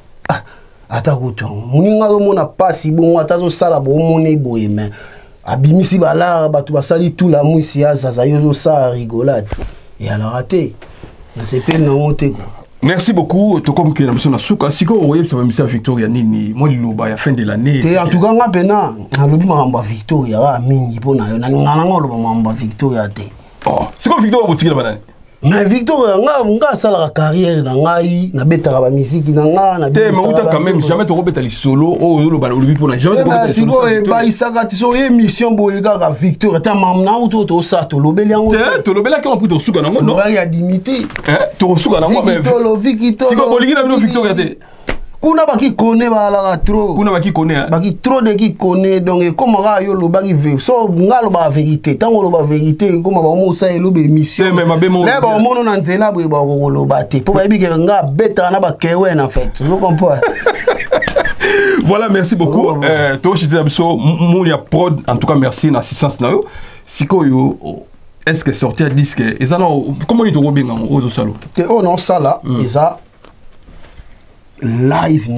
ata kutu moninga azomona pasi bongo ata azosala boomona boye me abimisi balara bato basali tout la mwisi azaza yo ozosala rigolade et alors raté na sepe na monte quoi. Merci beaucoup to comme que na mission na suka siko oye ça va mission Victoria nini moi liloba ya fin de l'année te en tout cas ngapena na lobi mamba Victoria wa mingi pona yo na ngana ngolo mamba Victoria te oh siko Victoria botikela banani mais Victoria nga sala carrière na ngai na betaka ba musique na nga na te mais uta quand même jamais to robeta li solo o lo ba lobi pona jamais to robeta li solo ba isaka ti so émission boyega ka Victoria ta mamna uto to sa to lobeli yango te to lobela ka mpito suka nango no ba ya dimité to suka nango mais Victoria siko boligi na Victoria te kuna baki kone balaka trop kuna baki kone baki trop de qui connaît donc comme ra yo lo baki ve so ngalo ba vérité tango lo ba vérité comme ba mo sa lo be mission mais mabe mo ba mono na nzela bo ba ko lo ba te po ba bi ke nga beta na ba kewe en fait vous comprenez. Voilà, merci beaucoup to chita biso Moulia Prod en tout cas merci na assistance na yo siko yo est-ce que sortir disque ezana comment il te robinga o salo te o non sala eza live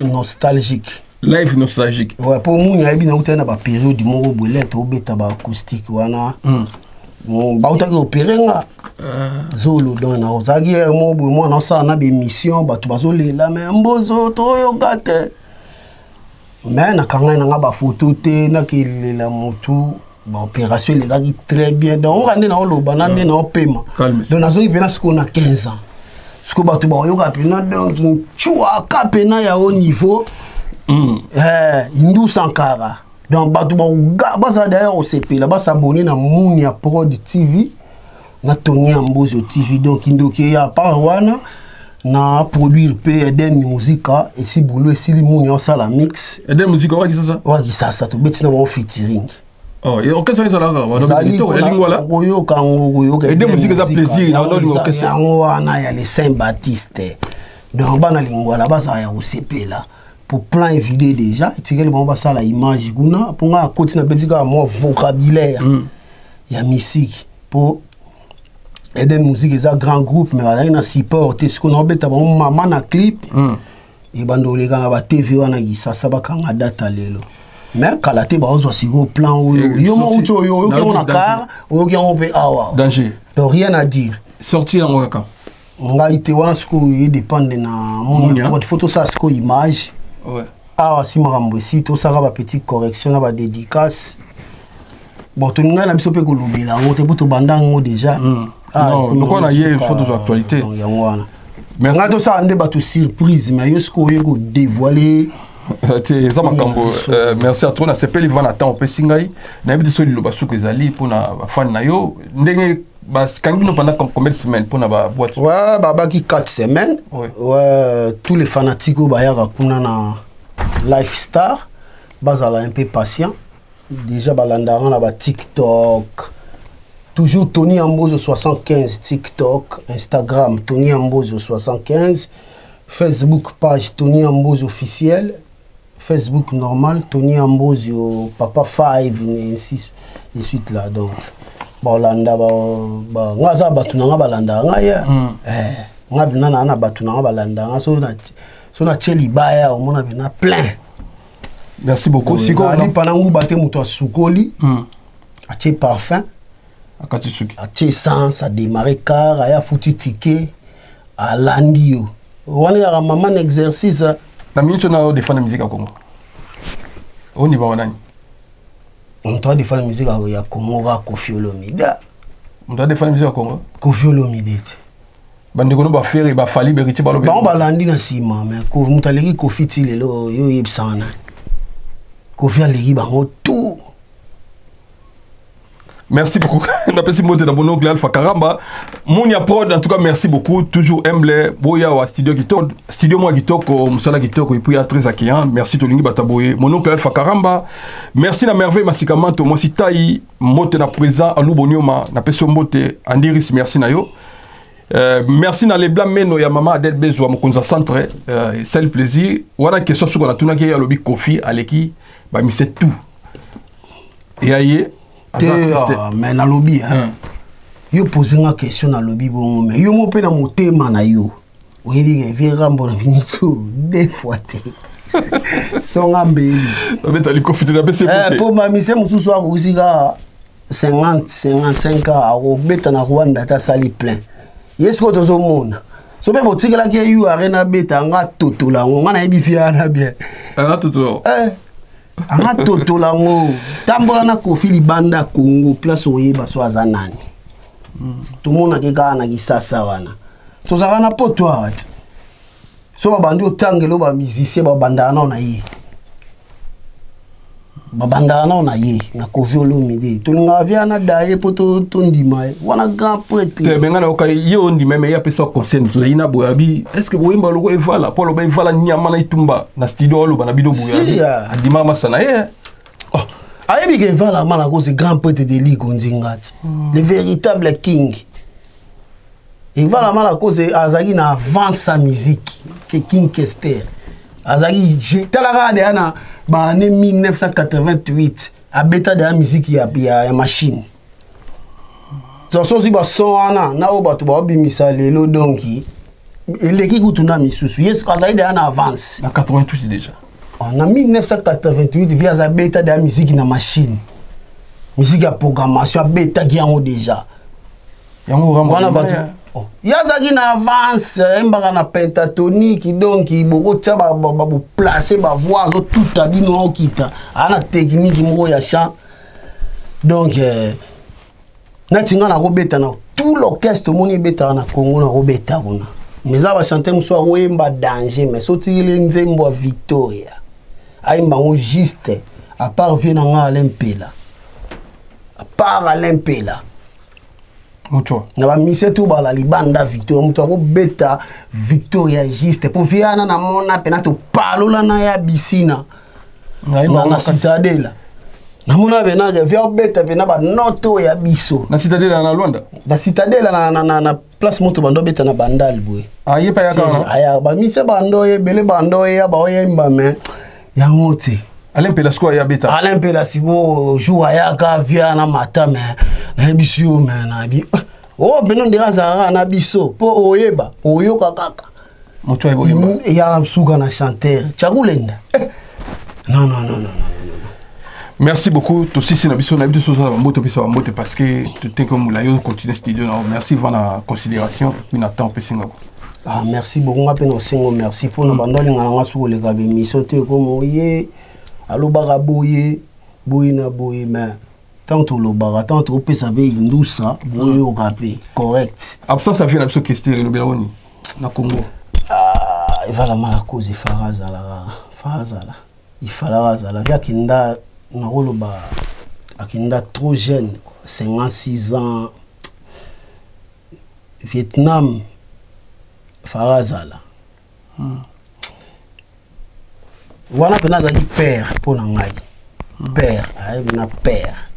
nostalgique. Live nostalgique. Ouais, pour moi, il y a une période du mot boulette au bêta acoustique. Wana. Bon, bah, on opéré nga. Zolo dans na ozagi mo bo mo na sa na be mission ba to bazole la mais mbozo to yo gate. Mais na kanga na ba photo te na ki la motu ba opération les gars qui très bien. Donc on rende na lo banane na paiement. Donc na zo vena ce qu'on a 15 ans. Ce que bato ba yo ka pena donc chua ka pena ya au niveau Indou Sankara. Donc bato ba ça d'ailleurs au CP là ba s'abonner na Mounia Prod TV na Tony Ambozo TV donc indoki ya parwana na produire pe Eden Musica et si boulot et si Mounia ça la mix Eden Musica wa qui ça wa qui ça to betina bon featuring. Oh, et ok ça là voilà lingua là oyo kango oyo Eden Musica ça plaisir na do orchestre yango wana ya les Saint-Baptiste. Donc bana lingua là ba ça ya au CP là pour plein vidéo déjà et tirer le bon ça la image guna pour nga continuer petit ka moi vocabulaire ya musique pour aider musique les grand groupe mais là na support est ce qu'on a beta bon maman na clip et bando les gars ba TV wana gisa ça ba kanga data lelo mais kala te ba ozo siko plan yo mo uto yo ko na car o ki on peut awa danger donc rien à dire sortir en waka nga ite wana siko dépend na mon photo ça siko image. Ouais. Ah, si marambo si tout ça va petite correction na dédicace. Bon, tu n'as pas besoin de le là, on te peut bandango déjà. Non, donc on a hier photos d'actualité. Mais on a tout ça en débat surprise, mais est-ce qu'on peut dévoiler ça makambo merci à toi na sepeli vana temps pe singai na biso li loba suku ezali pona fan na yo ndenge Quand nous pendant combien de semaines pour la boîte? Ouais, babaki 4 semaines. Ouais, tous les fanatiques au Bayara kuna na Lifestar, bazala un peu patient. Déjà balandaran là TikTok. Toujours Tony Ambozo 75 TikTok, Instagram Tony Ambozo 75, Facebook page Tony Ambozo officiel, Facebook normal Tony Ambozo Papa 5 et ainsi de suite là donc. Balanda ba ngaza batuna nga balanda nga ya nga bina na batuna nga balanda nga so na cheli baya omona bina plein. Merci beaucoup. Siko ali panangu baté muto sukoli a che parfum Akatsuki a che sans a démarrer car aya fouti ticket a landio wana ya maman exercice na minute na défendre musique à Congo au niveau wanani. On doit défendre la musique à Congo, à Kofi Olomide. On doit défendre la musique à Congo. Kofi Olomide. Bandeko no ba faire ba fali beriti ba lo. Ba on ba landi na sima mais ko mutaleki Kofi tilelo yo yebsana. Kofi aleki bango tout. Merci beaucoup. On appelle si monter dans mon oncle Alpha Karamba. Monia Prod, en tout cas, merci beaucoup. Toujours humble. Boya wa studio Kitoko. Studio moi Kitoko, Moussala Kitoko, et puis à très accueillant. Merci Tolingi Bataboye. Mon oncle Alpha Karamba. Merci la merveille Massikamanto. Moi si taï, mote na présent, Alou Bonioma, na peso mote, Andiris, merci na yo. Merci na lebla meno ya mama Adel Bezwa, Mokonza Centre. C'est le plaisir. Voilà question sur la tuna qui a lobby Kofi, Aleki, bah, mais c'est tout. Et aïe. Mais na lobby yo poser une question na lobby bon mais yo mo pe na motema na yo oui dit vira mbona vinito deux fois té son ngambeli mais t'as les confiter na PC pour ma mise mususu akusika 55 ans au beta na Rwanda ta sali plein yesko tozo mona so be botikela ke you arena beta nga totola nga na ebifia na bien totola anga totola ngo tambola na Kofi libanda Congo place oyeba so azanani tumona ke kana kisasa wana tozana potwa ati so babandi otangelo ba musicien babandana na ye babandana na ye na Kofi Olomide tolinga via na daye poto tondima wana grand prêtre te benga na okai yo ndi meme ya pesa concert ina boyabi est-ce que boyemba loko evala polo ba evala nyama na itumba na studio lo bana bido boyabi adima masana ye oh ayebi ke evala mala cause grand prêtre de ligue ondingati le véritable king evala mala cause azaki na avance sa musique que King Kester azaki talaka de ana ba année 1988 a beta de la musique ya machine donc so si ba son ana na o ba to ba bimisa lelo donki eleki kutuna misusu yes azaki de ana avance na 88 déjà en 1988 via za beta de la musique na machine musique ya programmation beta ki yango déjà yango wana ba yazaki na avance mbaka na pentatonique donc boko tia ba placer ba voix zo tout a dit non kita ana technique moko ya chant donc natinga na robeta na tout l'orchestre moni beta na Congo na robeta kuna mais ça va chanter muso oyemba danger mais sotile nzembo Victoria ayimba ngo juste à part vient na Alempela à part Alempela mucho na ba mise tout ba la libanda Victoria muto ko beta Victoria juste pour viana na mona pena to palola na ya bisina na citadela na mona bena ke via beta pena ba noto ya biso na citadela na Luanda na citadela na place moto bando beta na bandal boy aye pa ya ka aya ba mise bando ye bele bando ye ba oyemba me ya ngote Alempela siko ya beta Alempela siko jour ya ka via na mata me na biso me na bi oh beno ndira za na biso po oyeba oyoka kaka moto ebo ya suka na chanteur chakulenda non merci beaucoup to sisi na biso na biso so na moto biso moto parce que tout est comme la yo continue studio na merci va na considération une attend pesinga ah merci beaucoup ngape no sengo merci pour no bandoli ngana suko le ka émission te comme oye alo bara boye na boye mais tant to lo bara tant to pe sabe indusa boye o kapé correct absence ça vient absolument question le beloni na Congo ah il va la mala cause farazala il fallait la via kinda na roloba akinda trop jeune 56 ans Vietnam Farazala. Wana pena azalaki père mpo na ngai. Père, na père.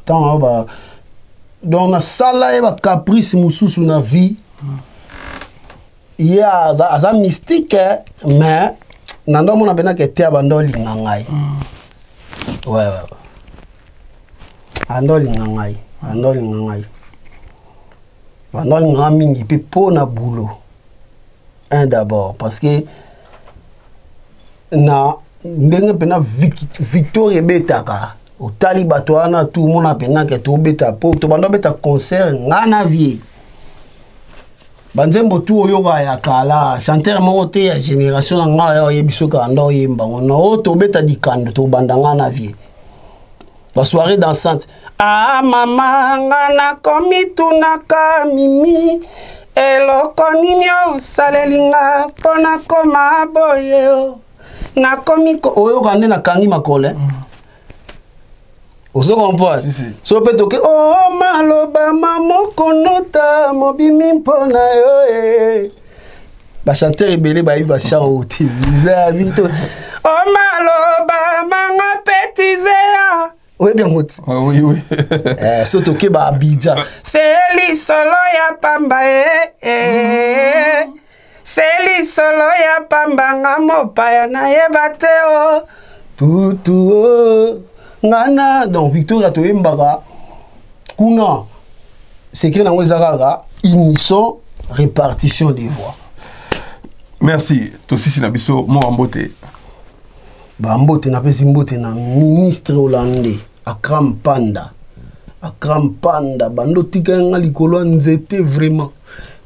Tant ba donc nasala ye bacaprice mosusu na vie. Ye aza mystique mais nandomona pena ke te abando olinga ngai. Ouais. Ando olinga ngai. Banolinga mingi pe po na boulot. Un d'abord parce que na ndenge pena Victor ebetaka otali bato wana tout le monde apena ke to beta po to bando beta concert ngana vie banzembo tu oyoka ya kala chanteur moko te ya génération na nga ya yebiso ka ndo yemba no to beta dikando to banda ngana vie ba soirée dansante ah mama ngana komi tunaka mimi eloko nini osalelinga pona koma boye na komi oyo kande na kangi makole ozo comprendre so pe toke oh maloba mamoko nota mobimi mpona yo ba chanteur ebele ba iba chanter la vito oh maloba manga petizea oui bien moti oui so toke ba Abidjan c'est li solo ya pamba Seli solo ya pambanga mopaya na yebate o tutu ngana donc Victor to embaka kuna secret na ngozaka unisson répartition des voix. Merci tosisi na biso mo ambote ba mbote na pesi mbote na ministre hollandais Akram Panda bando tika nga likolo nzete vraiment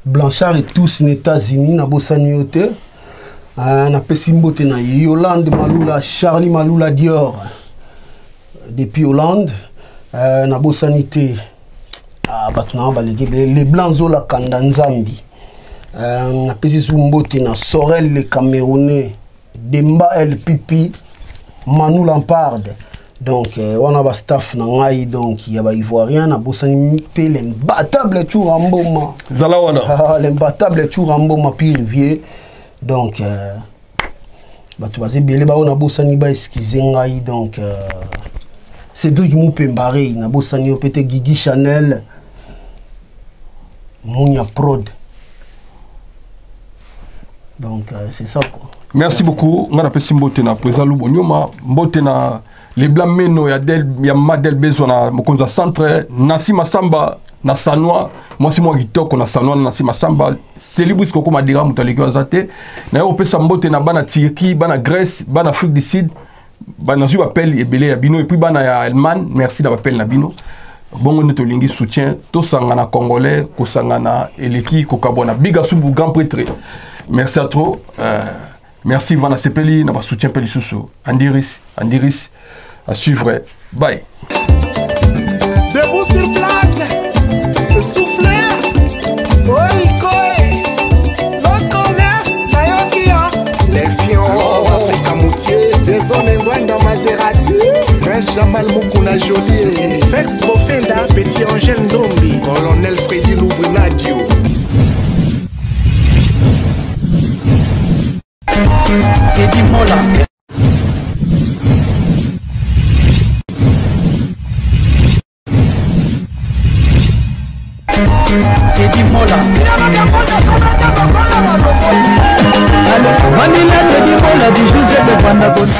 Blanchard et tous les États-Unis na bosani yote na pesimbote na Yolande Malula Charlie Malula Dior depuis Hollande na bosanité batuna baleke les blancs zola kanda nzambi na pesimbote na Sorel le Camerounais Demba El Pipi Manu Lampard donc on a ba staff na ngai donc ya ba ivoirien na bosani pe l'imbattable Chouramboma zala wana l'imbattable Chouramboma puis Rivier donc batu bazé belé ba on a bosani ba excuser ngai donc Cédric Moupembare na bosani opete Guigui Chanel Mounia Prod donc c'est ça quoi. Merci beaucoup ngana pesi mbote na président Lubonyoma mbote na les blancs meno ya Madel Bezo na Mokonza Centre Nasi Masamba na Sanwa moi si moi kitoko na Sanwa na Nasi Masamba Célibus koko madira mutaleki wazate na yo pesa mbote na bana Turquie bana Grèce bana Afrique du Sud bana zu appel ebele ya bino et puis bana ya Allemagne merci da appel na bino bongo neto lingi soutien to sangana congolais ko sangana eleki ko kabona biga subu grand prêtre merci à trop merci Vana Sepeli na ba soutien peli susu Andiris à suivre. Bye. Debout sur place, le souffleur, Oikoe, l'Okone, Nayokia, les fions, Africa Moutier, Jason Ngwanda Maserati, Prince Jamal Mukuna Jolie, Fex Bofenda, Petit Angèle Ndombi, Colonel Freddy Loubrinadio. Teddy Mola. Teddy Mola. Manila Teddy Mola du Joseph de Vandabon.